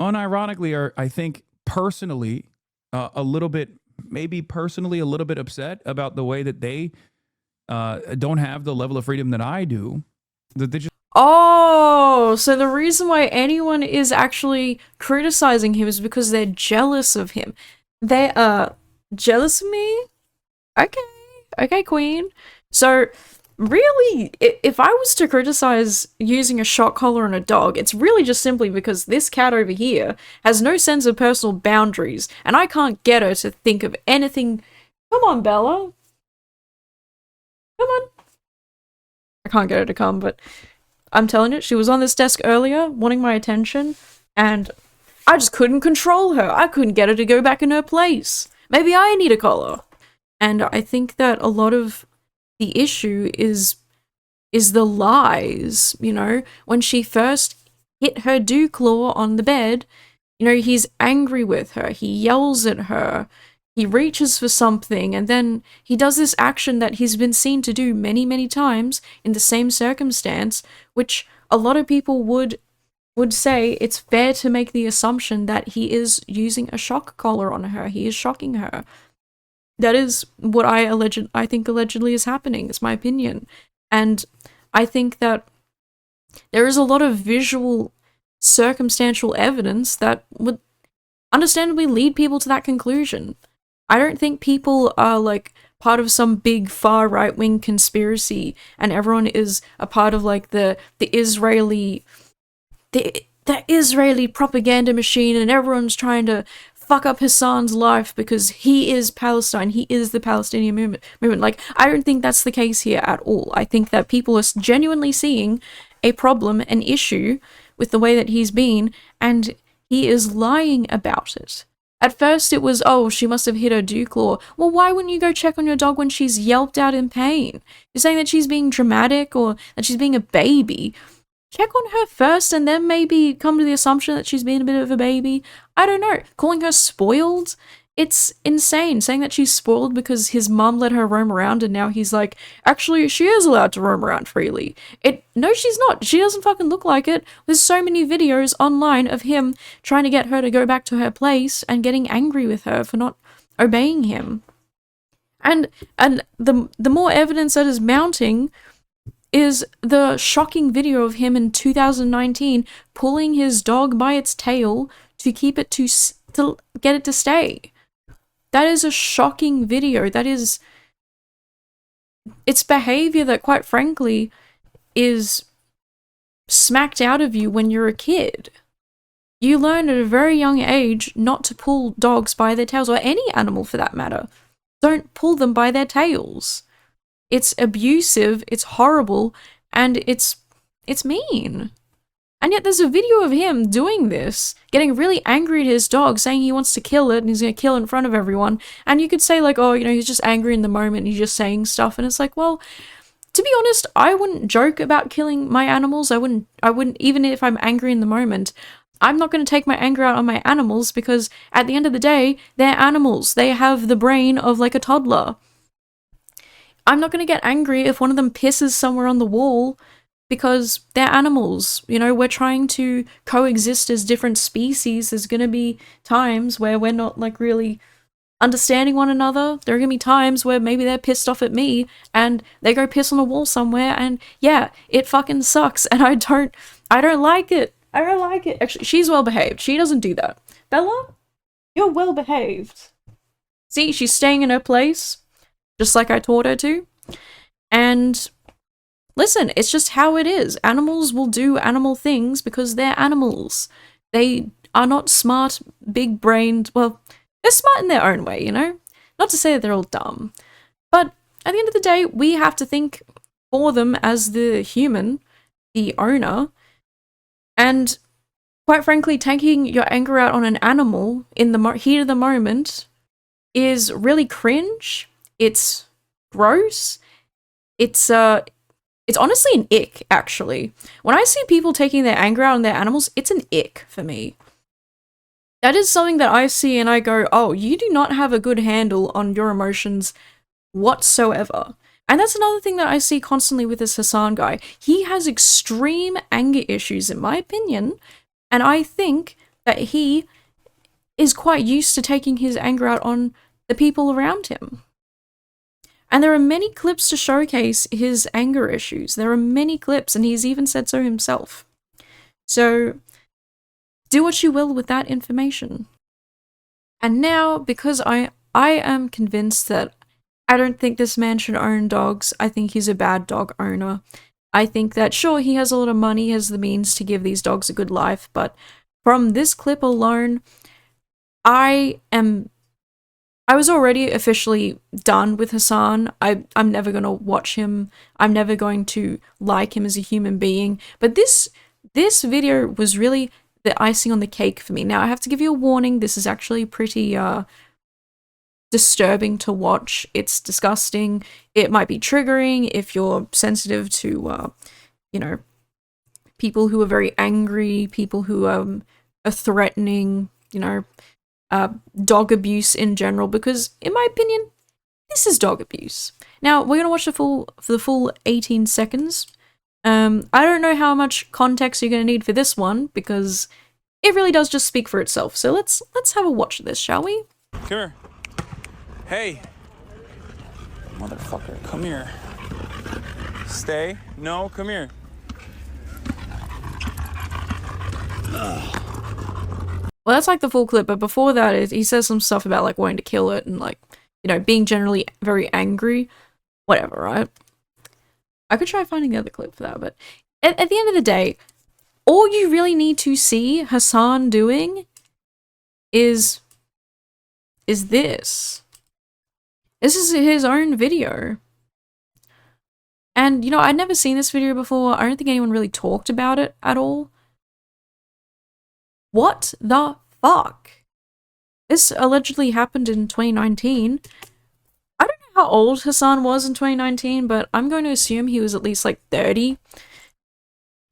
S2: unironically, are, I think, personally, a little bit upset about the way that they don't have the level of freedom that I do. That they just...
S1: Oh, so the reason why anyone is actually criticizing him is because they're jealous of him. They are jealous of me? Okay, queen. So, really, if I was to criticize using a shock collar on a dog, it's really just simply because this cat over here has no sense of personal boundaries, and I can't get her to think of anything. Come on, Bella. Come on. I can't get her to come, but I'm telling you, she was on this desk earlier, wanting my attention, and I just couldn't control her. I couldn't get her to go back in her place. Maybe I need a collar. And I think that a lot of the issue is the lies, you know? When she first hit her dew claw on the bed, you know, he's angry with her, he yells at her, he reaches for something, and then he does this action that he's been seen to do many, many times in the same circumstance, which a lot of people would say it's fair to make the assumption that he is using a shock collar on her, he is shocking her. That is what I think allegedly is happening. It's my opinion. And I think that there is a lot of visual, circumstantial evidence that would understandably lead people to that conclusion. I don't think people are like part of some big far right-wing conspiracy and everyone is a part of like the Israeli... the Israeli propaganda machine and everyone's trying to fuck up Hasan's life because he is Palestine, he is the Palestinian movement. Like, I don't think that's the case here at all. I think that people are genuinely seeing a problem, an issue with the way that he's been, and he is lying about it. At first it was, oh, she must have hit her dew claw. Well, why wouldn't you go check on your dog when she's yelped out in pain? You're saying that she's being dramatic or that she's being a baby. Check on her first and then maybe come to the assumption that she's being a bit of a baby. I don't know. Calling her spoiled? It's insane. Saying that she's spoiled because his mum let her roam around and now he's like, actually, she is allowed to roam around freely. No, she's not. She doesn't fucking look like it. There's so many videos online of him trying to get her to go back to her place and getting angry with her for not obeying him. And the more evidence that is mounting is the shocking video of him in 2019 pulling his dog by its tail to keep it to get it to stay. That is a shocking video. It's behavior that, quite frankly, is smacked out of you when you're a kid. You learn at a very young age not to pull dogs by their tails, or any animal for that matter. Don't pull them by their tails. It's abusive, it's horrible, and it's mean. And yet there's a video of him doing this, getting really angry at his dog, saying he wants to kill it and he's going to kill it in front of everyone. And you could say like, oh, he's just angry in the moment and he's just saying stuff. And it's like, well, to be honest, I wouldn't joke about killing my animals. I wouldn't, even if I'm angry in the moment, I'm not going to take my anger out on my animals because at the end of the day, they're animals. They have the brain of like a toddler. I'm not going to get angry if one of them pisses somewhere on the wall because they're animals. We're trying to coexist as different species. There's going to be times where we're not like really understanding one another. There are going to be times where maybe they're pissed off at me and they go piss on a wall somewhere and yeah, it fucking sucks and I don't like it. I don't like it. Actually, she's well behaved. She doesn't do that. Bella, you're well behaved. See, she's staying in her place, just like I taught her to. And listen, it's just how it is. Animals will do animal things because they're animals. They are not smart, big-brained. Well, they're smart in their own way, Not to say that they're all dumb. But at the end of the day, we have to think for them as the human, the owner. And quite frankly, taking your anger out on an animal in the heat of the moment is really cringe. It's gross. It's honestly an ick, actually. When I see people taking their anger out on their animals, it's an ick for me. That is something that I see and I go, oh, you do not have a good handle on your emotions whatsoever. And that's another thing that I see constantly with this Hasan guy. He has extreme anger issues, in my opinion, and I think that he is quite used to taking his anger out on the people around him. And there are many clips to showcase his anger issues. There are many clips, and he's even said so himself. So, do what you will with that information. And now, because I am convinced that I don't think this man should own dogs. I think he's a bad dog owner. I think that, sure, he has a lot of money, he has the means to give these dogs a good life, but from this clip alone, I was already officially done with Hasan. I'm never going to watch him. I'm never going to like him as a human being. But this video was really the icing on the cake for me. Now, I have to give you a warning. This is actually pretty disturbing to watch. It's disgusting. It might be triggering if you're sensitive to, people who are very angry, people who are threatening, dog abuse in general, because in my opinion, this is dog abuse. Now, we're going to watch the full 18 seconds. I don't know how much context you're going to need for this one, because it really does just speak for itself. So let's have a watch of this, shall we?
S11: Come here. Hey. Motherfucker, come here. Stay. No, come here.
S1: Well, that's like the full clip, but before that, he says some stuff about like wanting to kill it and like, being generally very angry. Whatever, right? I could try finding the other clip for that, but at the end of the day, all you really need to see Hasan doing is this. This is his own video. And, you know, I'd never seen this video before. I don't think anyone really talked about it at all. What the fuck? This allegedly happened in 2019. I don't know how old Hasan was in 2019, but I'm going to assume he was at least like 30.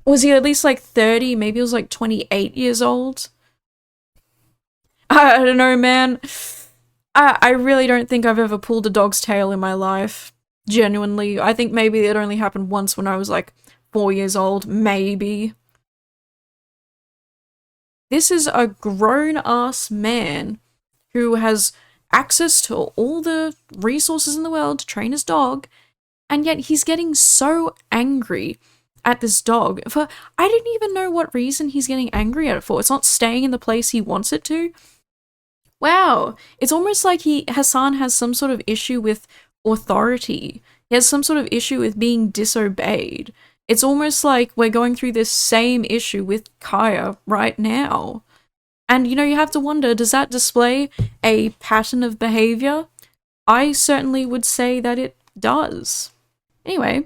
S1: Was he at least like 30? Maybe he was like 28 years old. I don't know, man. I really don't think I've ever pulled a dog's tail in my life. Genuinely. I think maybe it only happened once when I was like 4 years old. Maybe. This is a grown-ass man who has access to all the resources in the world to train his dog, and yet he's getting so angry at this dog for, I didn't even know what reason he's getting angry at it for. It's not staying in the place he wants it to. Wow. It's almost like Hasan has some sort of issue with authority. He has some sort of issue with being disobeyed. It's almost like we're going through this same issue with Kaya right now. And, you know, you have to wonder, does that display a pattern of behavior? I certainly would say that it does. Anyway,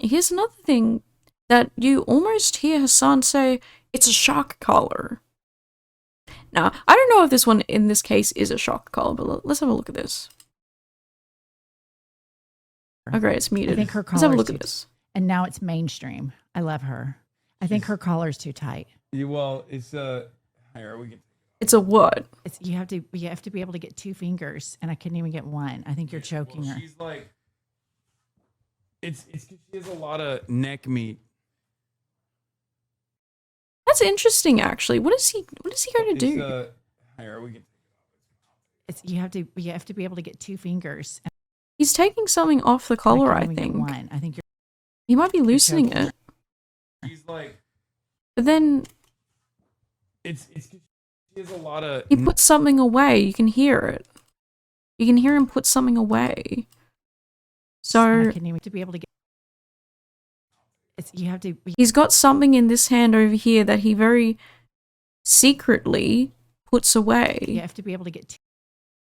S1: here's another thing that you almost hear Hasan say, it's a shock collar. Now, I don't know if this one in this case is a shock collar, but let's have a look at this. Oh, great, it's muted.
S12: I think her
S1: let's have a
S12: collar's
S1: look
S12: too,
S1: at this.
S12: and now it's mainstream. I love her. I think her collar's too tight.
S2: Yeah, well, it's here we can.
S1: It's a what?
S12: It's you have to be able to get 2 fingers, and I couldn't even get one. I think you're choking her.
S2: She's like, it's she has a lot of neck meat.
S1: That's interesting, actually. What is he going to do?
S2: Here we can.
S12: It's you have to be able to get 2 fingers. And
S1: He's taking something off the collar, I
S12: couldn't even get
S1: think.
S12: one. I think
S1: He might be loosening
S12: choking
S1: it.
S2: She's like,
S1: But then
S2: it's she has a lot of.
S1: he puts something away. You can hear it. You can hear him put something away. So
S12: I couldn't even to be able to get. It's you have to.
S1: he's got something in this hand over here that he very secretly puts away.
S12: You have to be able to get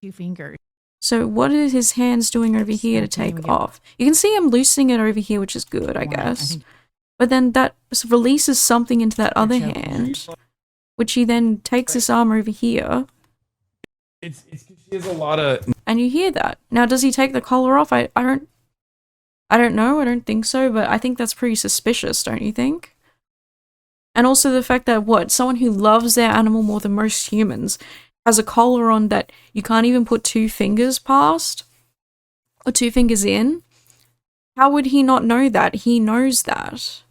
S12: 2 fingers.
S1: So what are his hands doing over here to take off? You can see him loosening it over here, which is good, I guess. But then that releases something into that other hand, which he then takes his arm over here.
S2: It's she has a lot of.
S1: And you hear that. Now, does he take the collar off? I don't know. I don't think so, but I think that's pretty suspicious, don't you think? And also the fact that, someone who loves their animal more than most humans has a collar on that you can't even put 2 fingers past? Or 2 fingers in? How would he not know that? He knows that.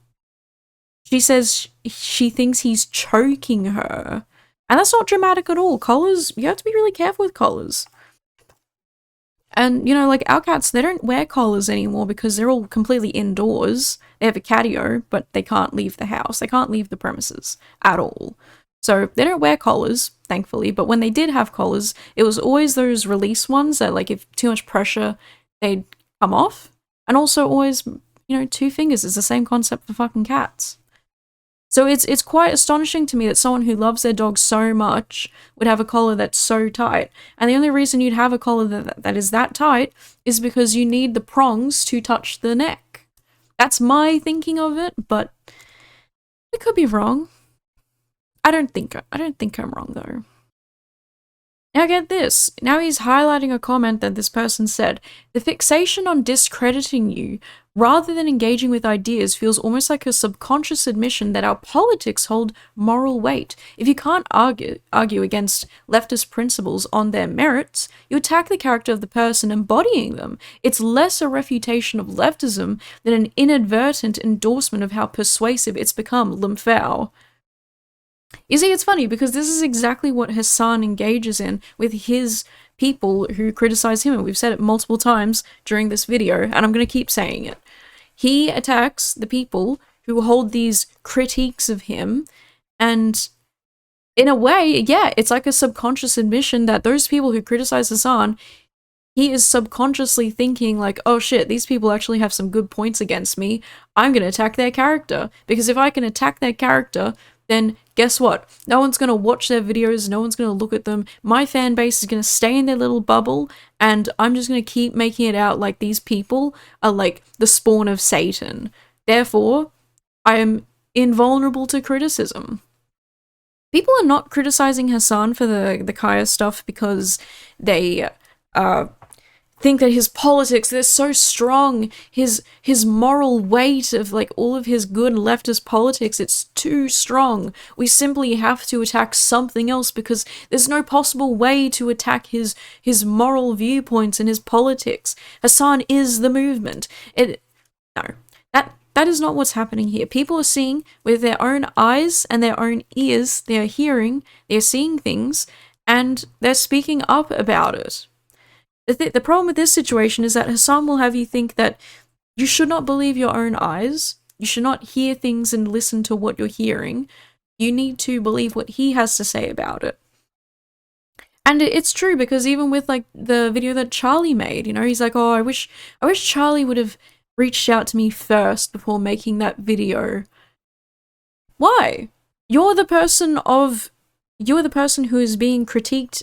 S1: She says she thinks he's choking her. And that's not dramatic at all. Collars, you have to be really careful with collars. And, you know, like our cats, they don't wear collars anymore because they're all completely indoors. They have a catio, but they can't leave the house. They can't leave the premises at all. So they don't wear collars, thankfully. But when they did have collars, it was always those release ones that, like, if too much pressure, they'd come off. And also always, you know, 2 fingers is the same concept for fucking cats. So it's quite astonishing to me that someone who loves their dog so much would have a collar that's so tight. And the only reason you'd have a collar that is that tight is because you need the prongs to touch the neck. That's my thinking of it, but I could be wrong. I don't think I'm wrong though. Now get this. Now he's highlighting a comment that this person said. The fixation on discrediting you, rather than engaging with ideas, feels almost like a subconscious admission that our politics hold moral weight. If you can't argue against leftist principles on their merits, you attack the character of the person embodying them. It's less a refutation of leftism than an inadvertent endorsement of how persuasive it's become, Limfao. You see, it's funny because this is exactly what Hasan engages in with his people who criticize him, and we've said it multiple times during this video, and I'm going to keep saying it. He attacks the people who hold these critiques of him, and in a way, yeah, it's like a subconscious admission that those people who criticize Hasan, he is subconsciously thinking like, oh shit, these people actually have some good points against me. I'm going to attack their character. Because if I can attack their character, then guess what? No one's going to watch their videos, no one's going to look at them. My fan base is going to stay in their little bubble, and I'm just going to keep making it out like these people are like the spawn of Satan. Therefore, I am invulnerable to criticism. People are not criticizing Hasan for the Kaya stuff because they think that his politics, they're so strong, his moral weight of like all of his good leftist politics, it's too strong. We simply have to attack something else because there's no possible way to attack his moral viewpoints and his politics. Hasan is the movement. No. That is not what's happening here. People are seeing with their own eyes and their own ears, they are hearing, they're seeing things, and they're speaking up about it. The problem with this situation is that Hasan will have you think that you should not believe your own eyes, you should not hear things and listen to what you're hearing, you need to believe what he has to say about it. And it's true, because even with like the video that Charlie made, you know, he's like, oh, I wish Charlie would have reached out to me first before making that video. Why? You're the person who is being critiqued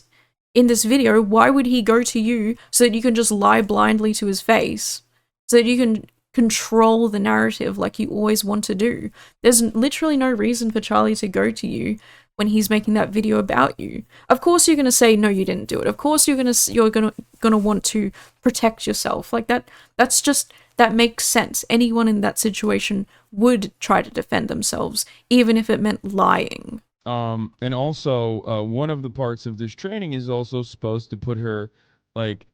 S1: in this video. Why would he go to you so that you can just lie blindly to his face? So that you can control the narrative like you always want to do. There's literally no reason for Charlie to go to you when he's making that video about you. Of course you're going to say, no, you didn't do it. Of course you're going to want to protect yourself. Like that makes sense. Anyone in that situation would try to defend themselves, even if it meant lying.
S2: And also, one of the parts of this training is also supposed to put her, like,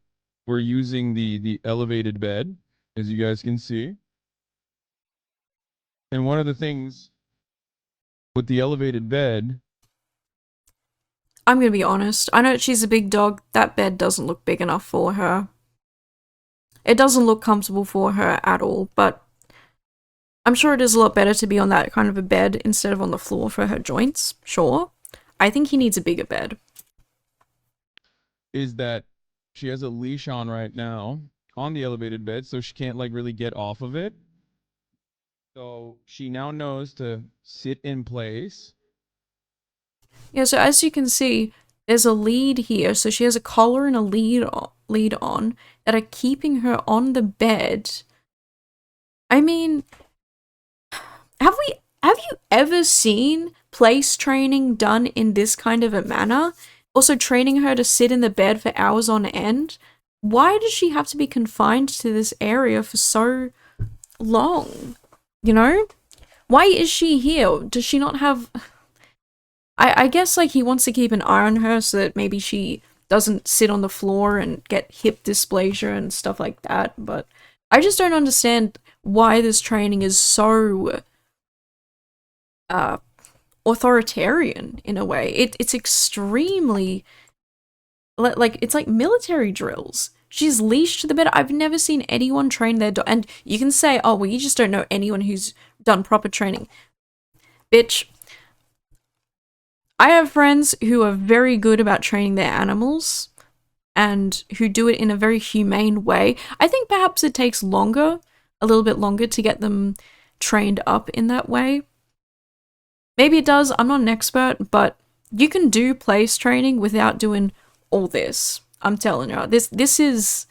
S2: we're using the elevated bed, as you guys can see. And one of the things with the elevated bed,
S1: I'm going to be honest. I know she's a big dog. That bed doesn't look big enough for her. It doesn't look comfortable for her at all, but I'm sure it is a lot better to be on that kind of a bed instead of on the floor for her joints. Sure. I think he needs a bigger bed.
S2: is that she has a leash on right now on the elevated bed, so she can't like really get off of it. So she now knows to sit in place.
S1: Yeah, so as you can see, there's a lead here. So she has a collar and a lead on that are keeping her on the bed. I mean, have you ever seen place training done in this kind of a manner? Also training her to sit in the bed for hours on end? Why does she have to be confined to this area for so long? You know? Why is she here? Does she not have... I guess like he wants to keep an eye on her so that maybe she doesn't sit on the floor and get hip dysplasia and stuff like that, but I just don't understand why this training is so authoritarian in a way. It's extremely like it's like military drills. She's leashed to the bed. I've never seen anyone train their dog. And you can say, oh, well, you just don't know anyone who's done proper training. Bitch, I have friends who are very good about training their animals and who do it in a very humane way. I think perhaps it takes longer, a little bit longer to get them trained up in that way. Maybe it does, I'm not an expert, but you can do place training without doing all this. I'm telling you, this is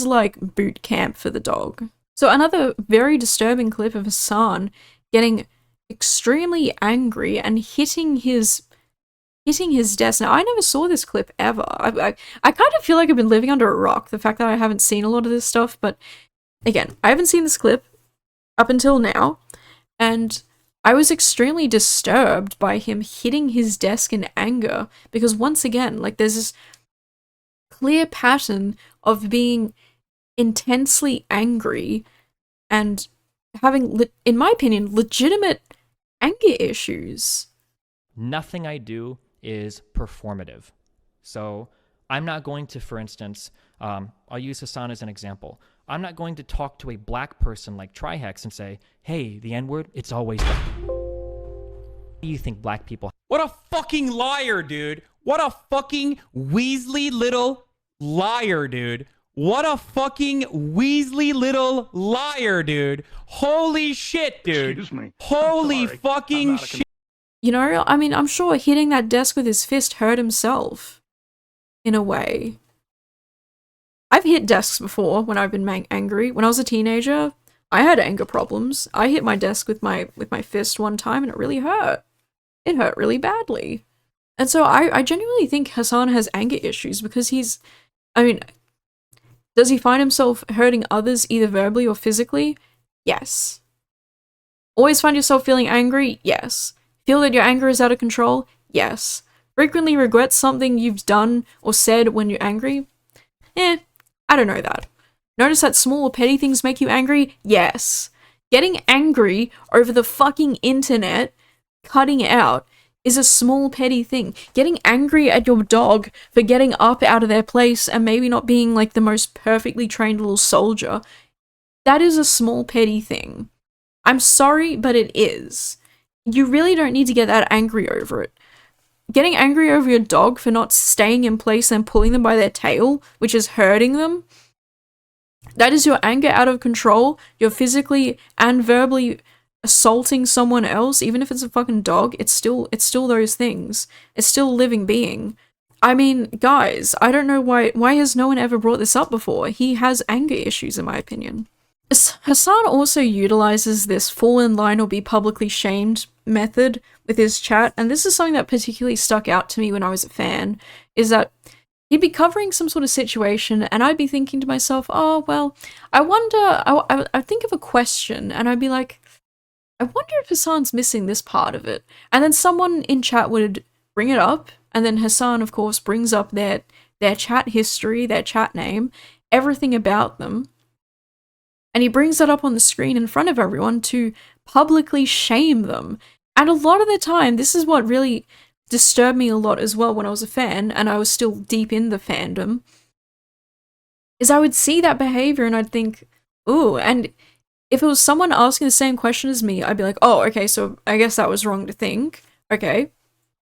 S1: like boot camp for the dog. So another very disturbing clip of Hasan getting extremely angry and hitting his desk. Now, I never saw this clip ever. I kind of feel like I've been living under a rock, the fact that I haven't seen a lot of this stuff, but again, I haven't seen this clip up until now, and I was extremely disturbed by him hitting his desk in anger, because once again, like, there's this clear pattern of being intensely angry and having, in my opinion, legitimate anger issues.
S13: Nothing I do is performative. So I'm not going to, for instance, I'll use Hasan as an example. I'm not going to talk to a black person like Trihex and say, hey, the N-word, it's always black. What do you think black people...
S11: What a fucking liar, dude. What a fucking Weasley little
S14: liar, dude. What a fucking Weasley little liar, dude. Holy shit, dude.
S15: Excuse me.
S14: Holy
S15: sorry.
S14: fucking shit.
S1: You know, I mean, I'm sure hitting that desk with his fist hurt himself. In a way. I've hit desks before when I've been angry. When I was a teenager, I had anger problems. I hit my desk with my fist one time and it really hurt. It hurt really badly. And so I genuinely think Hasan has anger issues because I mean, does he find himself hurting others either verbally or physically? Yes. Always find yourself feeling angry? Yes. Feel that your anger is out of control? Yes. Frequently regret something you've done or said when you're angry? I don't know that. Notice that small or petty things make you angry? Yes. Getting angry over the fucking internet, cutting out, is a small petty thing. Getting angry at your dog for getting up out of their place and maybe not being like the most perfectly trained little soldier, that is a small petty thing. I'm sorry, but it is. You really don't need to get that angry over it. Getting angry over your dog for not staying in place and pulling them by their tail, which is hurting them, that is your anger out of control. You're physically and verbally assaulting someone else, even if it's a fucking dog. It's still those things. It's still a living being. I mean, guys, I don't know why has no one ever brought this up before? He has anger issues, in my opinion. Hasan also utilizes this fall in line or be publicly shamed method with his chat, and this is something that particularly stuck out to me when I was a fan, is that he'd be covering some sort of situation and I'd be thinking to myself, oh, well, I wonder, I'd think of a question and I'd be like, I wonder if Hasan's missing this part of it. And then someone in chat would bring it up, and then Hasan, of course, brings up their chat history, their chat name, everything about them. And he brings that up on the screen in front of everyone to publicly shame them. And a lot of the time, this is what really disturbed me a lot as well when I was a fan, and I was still deep in the fandom, is I would see that behavior and I'd think, ooh, and if it was someone asking the same question as me, I'd be like, oh, okay, so I guess that was wrong to think. Okay,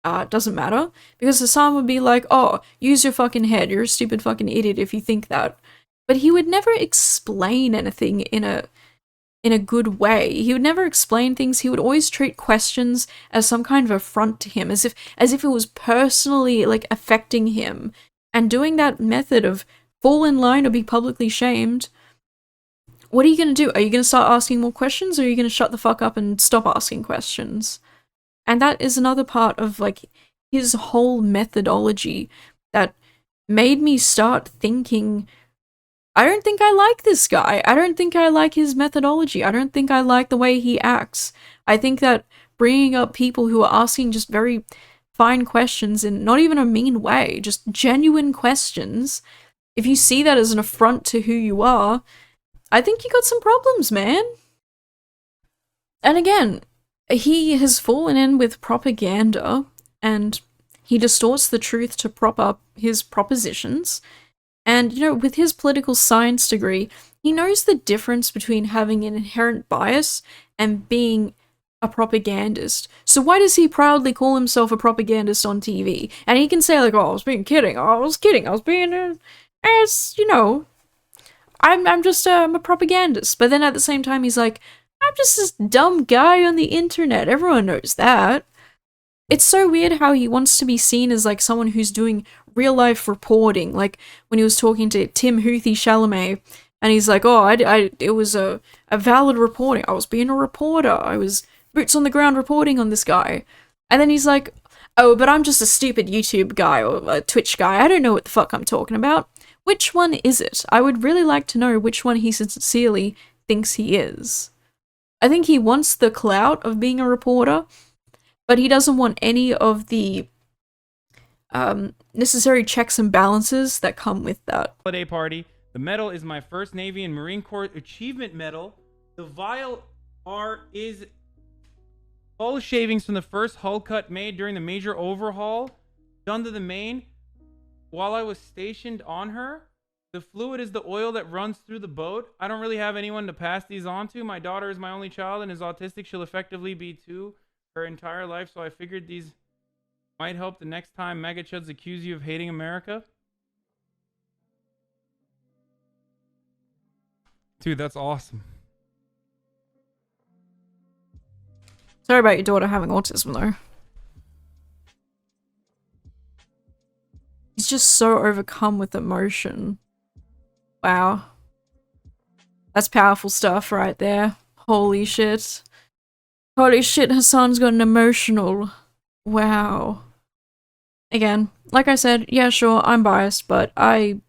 S1: doesn't matter. Because Hasan would be like, oh, use your fucking head, you're a stupid fucking idiot if you think that. But he would never explain anything in a good way. He would never explain things. He would always treat questions as some kind of affront to him, as if it was personally like affecting him. And doing that method of fall in line or be publicly shamed, what are you going to do? Are you going to start asking more questions, or are you going to shut the fuck up and stop asking questions? And that is another part of like his whole methodology that made me start thinking, I don't think I like this guy. I don't think I like his methodology. I don't think I like the way he acts. I think that bringing up people who are asking just very fine questions in not even a mean way, just genuine questions, if you see that as an affront to who you are, I think you got some problems, man. And again, he has fallen in with propaganda, and he distorts the truth to prop up his propositions. And, you know, with his political science degree, he knows the difference between having an inherent bias and being a propagandist. So why does he proudly call himself a propagandist on TV? And he can say, like, oh, I was being kidding. Oh, I was kidding. I was being, as, you know, I'm just, I'm a propagandist. But then at the same time, he's like, I'm just this dumb guy on the internet. Everyone knows that. It's so weird how he wants to be seen as like someone who's doing real life reporting, like when he was talking to Tim Houthi Chalamet, and he's like, oh, it was a valid reporting. I was being a reporter. I was boots on the ground reporting on this guy. And then he's like, oh, but I'm just a stupid YouTube guy or a Twitch guy. I don't know what the fuck I'm talking about. Which one is it? I would really like to know which one he sincerely thinks he is. I think he wants the clout of being a reporter, but he doesn't want any of the necessary checks and balances that come with that.
S14: Holiday party. The medal is my first Navy and Marine Corps Achievement Medal. The vial is all shavings from the first hull cut made during the major overhaul done to the main while I was stationed on her. The fluid is the oil that runs through the boat. I don't really have anyone to pass these on to. My daughter is my only child and is autistic. She'll effectively be two her entire life, so I figured these might help the next time MAGA chuds accuse you of hating America. Dude, that's awesome.
S1: Sorry about your daughter having autism, though. He's just so overcome with emotion. Wow. That's powerful stuff right there. Holy shit. Holy shit, Hasan's got an emotional. Wow. Again, like I said, yeah, sure, I'm biased, but I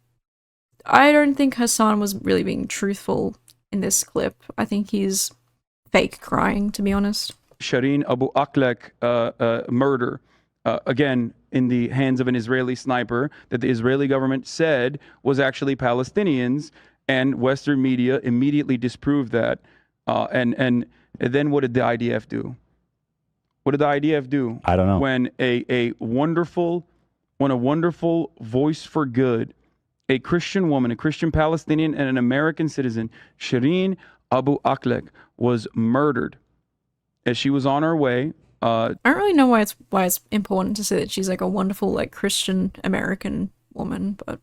S1: don't think Hasan was really being truthful in this clip. I think he's fake crying, to be honest.
S2: Shireen Abu Akleh murder, again, in the hands of an Israeli sniper that the Israeli government said was actually Palestinians, and Western media immediately disproved that. And then what did the IDF do? What did the IDF do?
S15: I don't know.
S2: When a wonderful voice for good, a Christian woman, a Christian Palestinian, and an American citizen, Shireen Abu Akleh, was murdered as she was on her way.
S1: I don't really know why it's important to say that she's like a wonderful like Christian American woman, but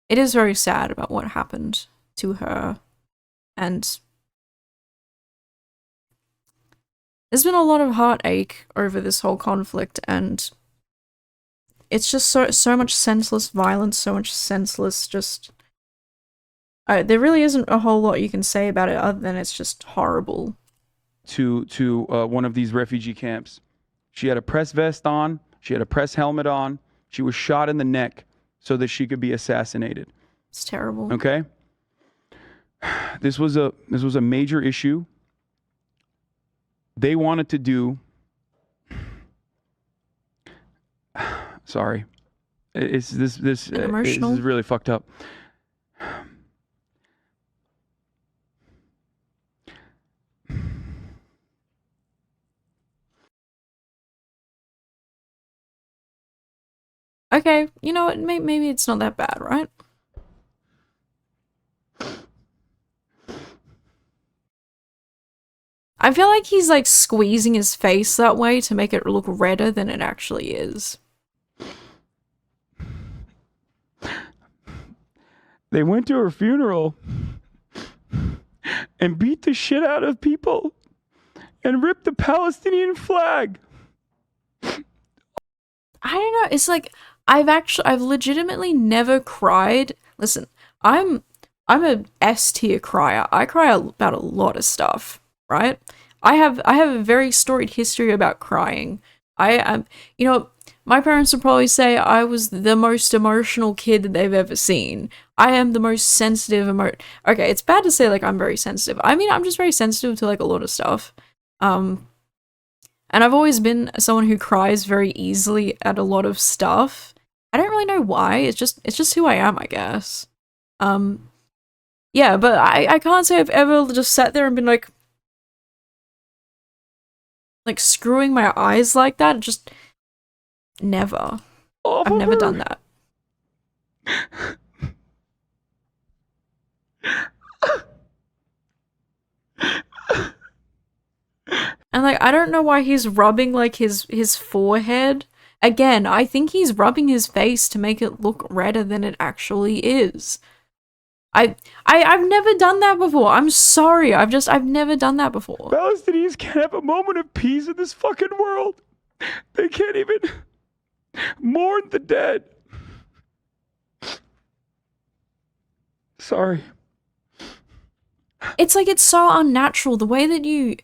S1: it is very sad about what happened to her, and there's been a lot of heartache over this whole conflict, and it's just so much senseless violence, so much senseless just. There really isn't a whole lot you can say about it other than it's just horrible.
S2: To one of these refugee camps. She had a press vest on. She had a press helmet on. She was shot in the neck so that she could be assassinated.
S1: It's terrible.
S2: Okay. This was a major issue. They wanted to do. Sorry, this is really fucked up.
S1: Okay, you know what? Maybe it's not that bad, right? I feel like he's like squeezing his face that way to make it look redder than it actually is.
S2: They went to her funeral and beat the shit out of people and ripped the Palestinian flag.
S1: I don't know. It's like I've legitimately never cried. Listen, I'm a S tier crier. I cry about a lot of stuff, right? I have a very storied history about crying. I am, you know, my parents would probably say I was the most emotional kid that they've ever seen. I am the most sensitive Okay, it's bad to say like I'm very sensitive. I mean, I'm just very sensitive to like a lot of stuff. And I've always been someone who cries very easily at a lot of stuff. I don't really know why. It's just who I am, I guess. Yeah, but I can't say I've ever just sat there and been like screwing my eyes like that. Just never. I've never done that. And like I don't know why he's rubbing like his forehead. Again, I think he's rubbing his face to make it look redder than it actually is. I've never done that before. I'm sorry. I've never done that before.
S2: Palestinians can't have a moment of peace in this fucking world. They can't even mourn the dead. Sorry.
S1: It's like it's so unnatural. The way that you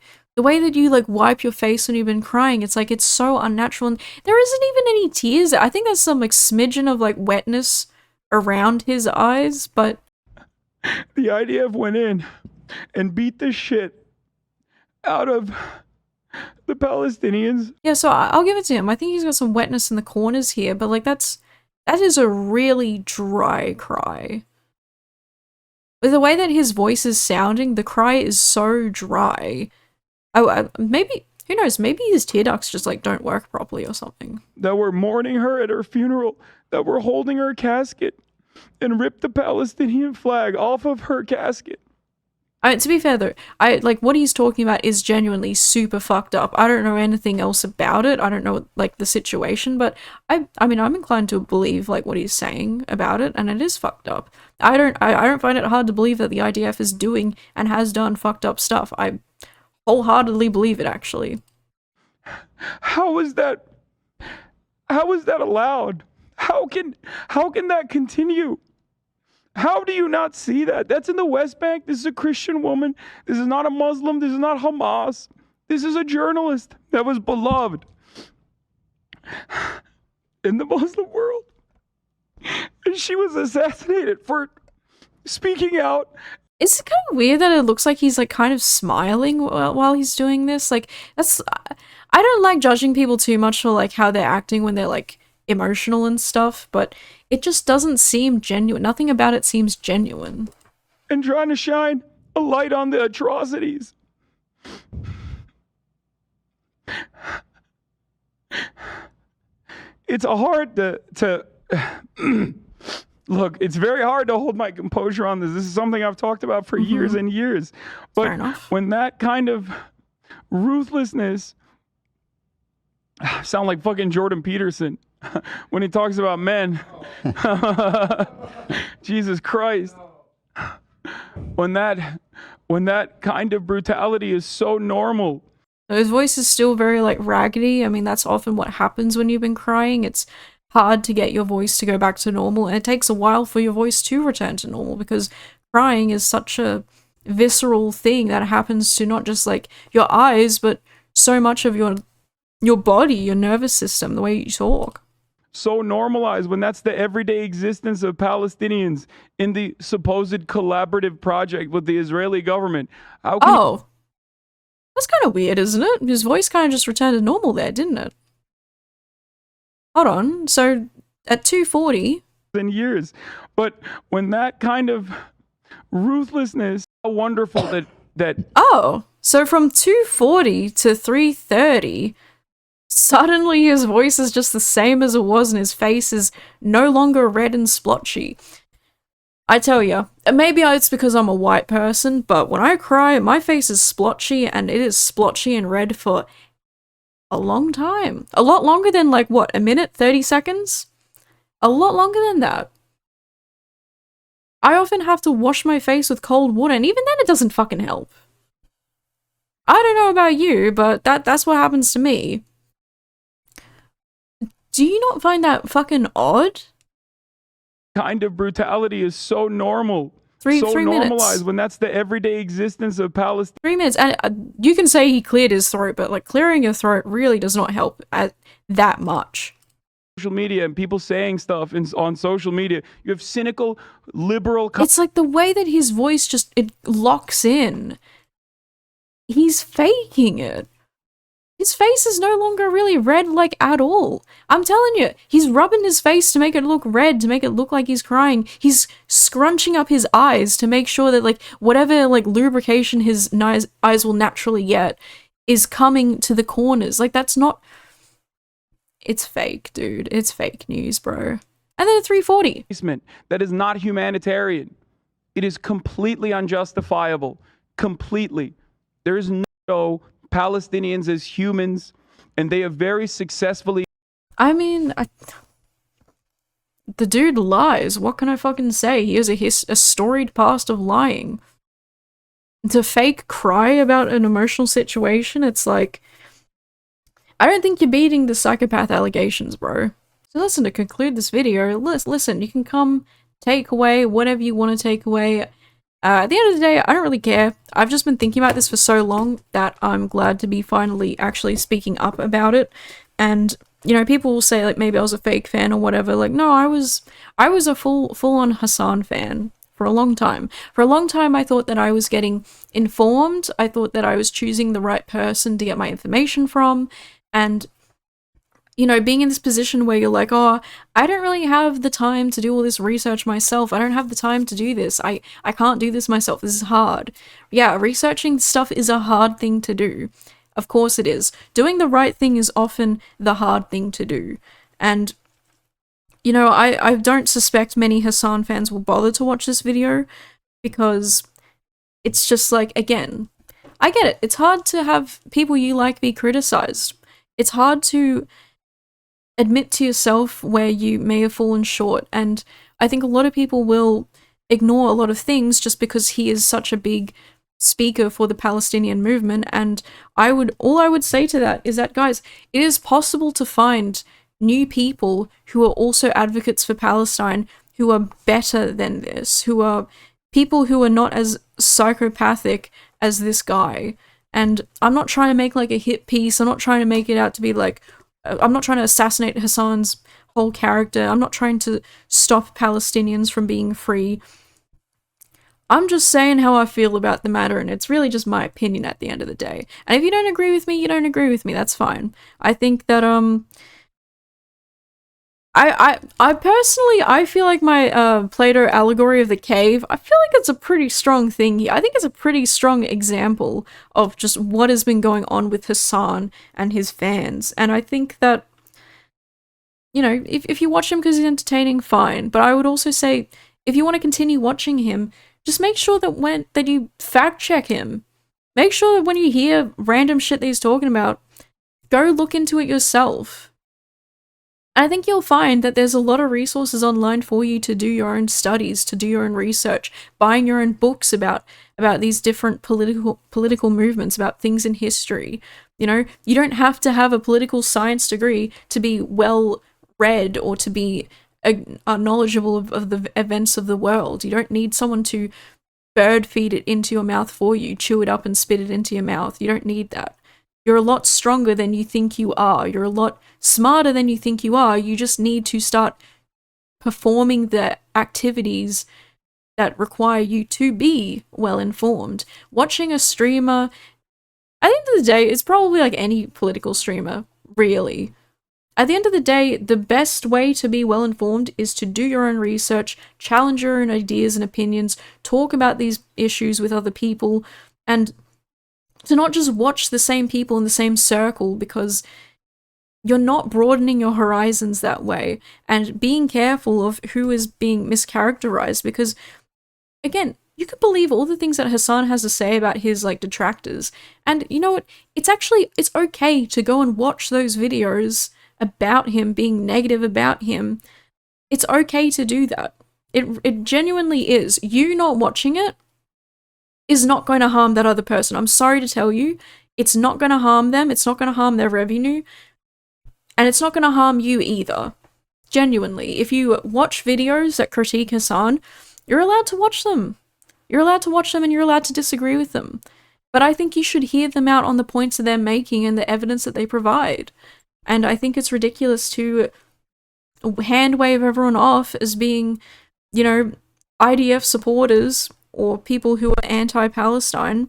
S1: like wipe your face when you've been crying, it's like it's so unnatural, and there isn't even any tears. I think there's some like smidgen of like wetness around his eyes, but
S2: the IDF went in and beat the shit out of the Palestinians.
S1: Yeah, so I'll give it to him. I think he's got some wetness in the corners here, but like that is a really dry cry. With the way that his voice is sounding, the cry is so dry. Oh, maybe, who knows, maybe his tear ducts just like don't work properly or something.
S2: That were mourning her at her funeral, that were holding her casket and ripped the Palestinian flag off of her casket.
S1: To be fair though, like what he's talking about is genuinely super fucked up. I don't know anything else about it. I don't know like the situation, but I mean I'm inclined to believe like what he's saying about it, and it is fucked up. I don't find it hard to believe that the IDF is doing and has done fucked up stuff. I wholeheartedly believe it actually.
S2: How is that allowed? How can that continue? How do you not see that? That's in the West Bank. This is a Christian woman. This is not a Muslim. This is not Hamas. This is a journalist that was beloved in the Muslim world. And she was assassinated for speaking out.
S1: It's kind of weird that it looks like he's like kind of smiling while he's doing this. Like I don't like judging people too much for like how they're acting when they're like emotional and stuff, but it just doesn't seem genuine. Nothing about it seems genuine.
S2: And trying to shine a light on the atrocities. It's hard to look, it's very hard to hold my composure on this. This is something I've talked about for years and years. But when that kind of ruthlessness, sound like fucking Jordan Peterson when he talks about men. Jesus Christ. When that kind of brutality is so normal.
S1: His voice is still very like raggedy. I mean, that's often what happens when you've been crying. It's hard to get your voice to go back to normal, and it takes a while for your voice to return to normal because crying is such a visceral thing that happens to not just like your eyes, but so much of your body, your nervous system, the way you talk.
S2: So normalized when that's the everyday existence of Palestinians in the supposed collaborative project with the Israeli government.
S1: That's kind of weird, isn't it? His voice kind of just returned to normal there, didn't it? Hold on. So at 2:40
S2: in years, but when that kind of ruthlessness, how wonderful that
S1: so from 2:40 to 3:30. Suddenly his voice is just the same as it was and his face is no longer red and splotchy. I tell ya, maybe it's because I'm a white person, but when I cry, my face is splotchy, and it is splotchy and red for a long time. A lot longer than like, what, a minute, 30 seconds? A lot longer than that. I often have to wash my face with cold water, and even then it doesn't fucking help. I don't know about you, but that's what happens to me. Do you not find that fucking odd?
S2: Kind of brutality is so normal.
S1: Three
S2: normalized
S1: minutes.
S2: When that's the everyday existence of Palestine.
S1: 3 minutes, and you can say he cleared his throat, but like clearing your throat really does not help that much.
S2: Social media and people saying stuff on social media. You have cynical, liberal...
S1: It's like the way that his voice just, it locks in. He's faking it. His face is no longer really red, like, at all. I'm telling you, he's rubbing his face to make it look red, to make it look like he's crying. He's scrunching up his eyes to make sure that, like, whatever, like, lubrication his eyes will naturally get is coming to the corners. Like, that's not... It's fake, dude. It's fake news, bro. And then at 3:40.
S2: That is not humanitarian. It is completely unjustifiable. Completely. There is no Palestinians as humans, and they have very successfully...
S1: I mean, the dude lies. What can I fucking say? He has a storied past of lying. To fake cry about an emotional situation, it's like... I don't think you're beating the psychopath allegations, bro. So listen, to conclude this video, listen, you can come take away whatever you want to take away. At the end of the day, I don't really care. I've just been thinking about this for so long that I'm glad to be finally actually speaking up about it. And, you know, people will say, like, maybe I was a fake fan or whatever. Like, no, I was a full-on Hasan fan for a long time. For a long time, I thought that I was getting informed. I thought that I was choosing the right person to get my information from. And, you know, being in this position where you're like, oh, I don't really have the time to do all this research myself. I don't have the time to do this. I can't do this myself. This is hard. Yeah, researching stuff is a hard thing to do. Of course it is. Doing the right thing is often the hard thing to do. And, you know, I don't suspect many Hasan fans will bother to watch this video because it's just like, again, I get it. It's hard to have people you like be criticized. It's hard to admit to yourself where you may have fallen short, and I think a lot of people will ignore a lot of things just because he is such a big speaker for the Palestinian movement. And all I would say to that is that, guys, it is possible to find new people who are also advocates for Palestine, who are better than this, who are people who are not as psychopathic as this guy. And I'm not trying to make like a hit piece. I'm not trying to make it out to be like, I'm not trying to assassinate Hasan's whole character. I'm not trying to stop Palestinians from being free. I'm just saying how I feel about the matter, and it's really just my opinion at the end of the day. And if you don't agree with me, you don't agree with me. That's fine. I think that I personally, I feel like my Plato allegory of the cave, I feel like it's a pretty strong thing here. I think it's a pretty strong example of just what has been going on with Hasan and his fans. And I think that, you know, if you watch him because he's entertaining, fine. But I would also say, if you want to continue watching him, just make sure that you fact check him. Make sure that when you hear random shit that he's talking about, go look into it yourself. And I think you'll find that there's a lot of resources online for you to do your own studies, to do your own research, buying your own books about these different political movements, about things in history. You know, you don't have to have a political science degree to be well read or to be knowledgeable of the events of the world. You don't need someone to bird feed it into your mouth for you, chew it up and spit it into your mouth. You don't need that. You're a lot stronger than you think you are. You're a lot smarter than you think you are. You just need to start performing the activities that require you to be well informed. Watching a streamer, at the end of the day, it's probably like any political streamer, really. At the end of the day, the best way to be well informed is to do your own research, challenge your own ideas and opinions, talk about these issues with other people, and to not just watch the same people in the same circle, because you're not broadening your horizons that way, and being careful of who is being mischaracterized, because, again, you could believe all the things that Hasan has to say about his, like, detractors, and you know what, it's okay to go and watch those videos about him, being negative about him. It's okay to do that. It genuinely is. You not watching it is not going to harm that other person. I'm sorry to tell you, it's not going to harm them, it's not going to harm their revenue, and it's not going to harm you either. Genuinely. If you watch videos that critique Hasan, you're allowed to watch them. You're allowed to watch them and you're allowed to disagree with them. But I think you should hear them out on the points that they're making and the evidence that they provide. And I think it's ridiculous to hand wave everyone off as being, you know, IDF supporters or people who are anti-Palestine,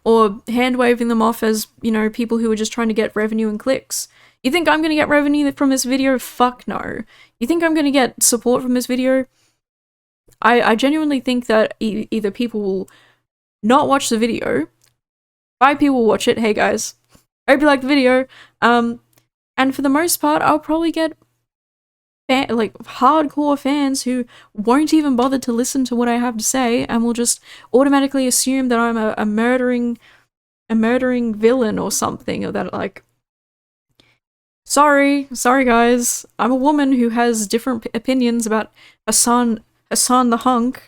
S1: or hand waving them off as, you know, people who are just trying to get revenue and clicks. You think I'm going to get revenue from this video? Fuck no. You think I'm going to get support from this video? I genuinely think that either people will not watch the video, 5 people will watch it, hey guys, I hope you like the video, and for the most part, I'll probably get hardcore fans who won't even bother to listen to what I have to say and will just automatically assume that I'm a murdering villain or something, or that, like, sorry guys, I'm a woman who has different opinions about Hasan the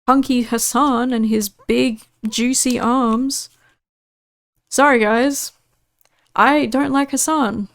S1: hunky Hasan and his big juicy arms. Sorry guys, I don't like Hasan.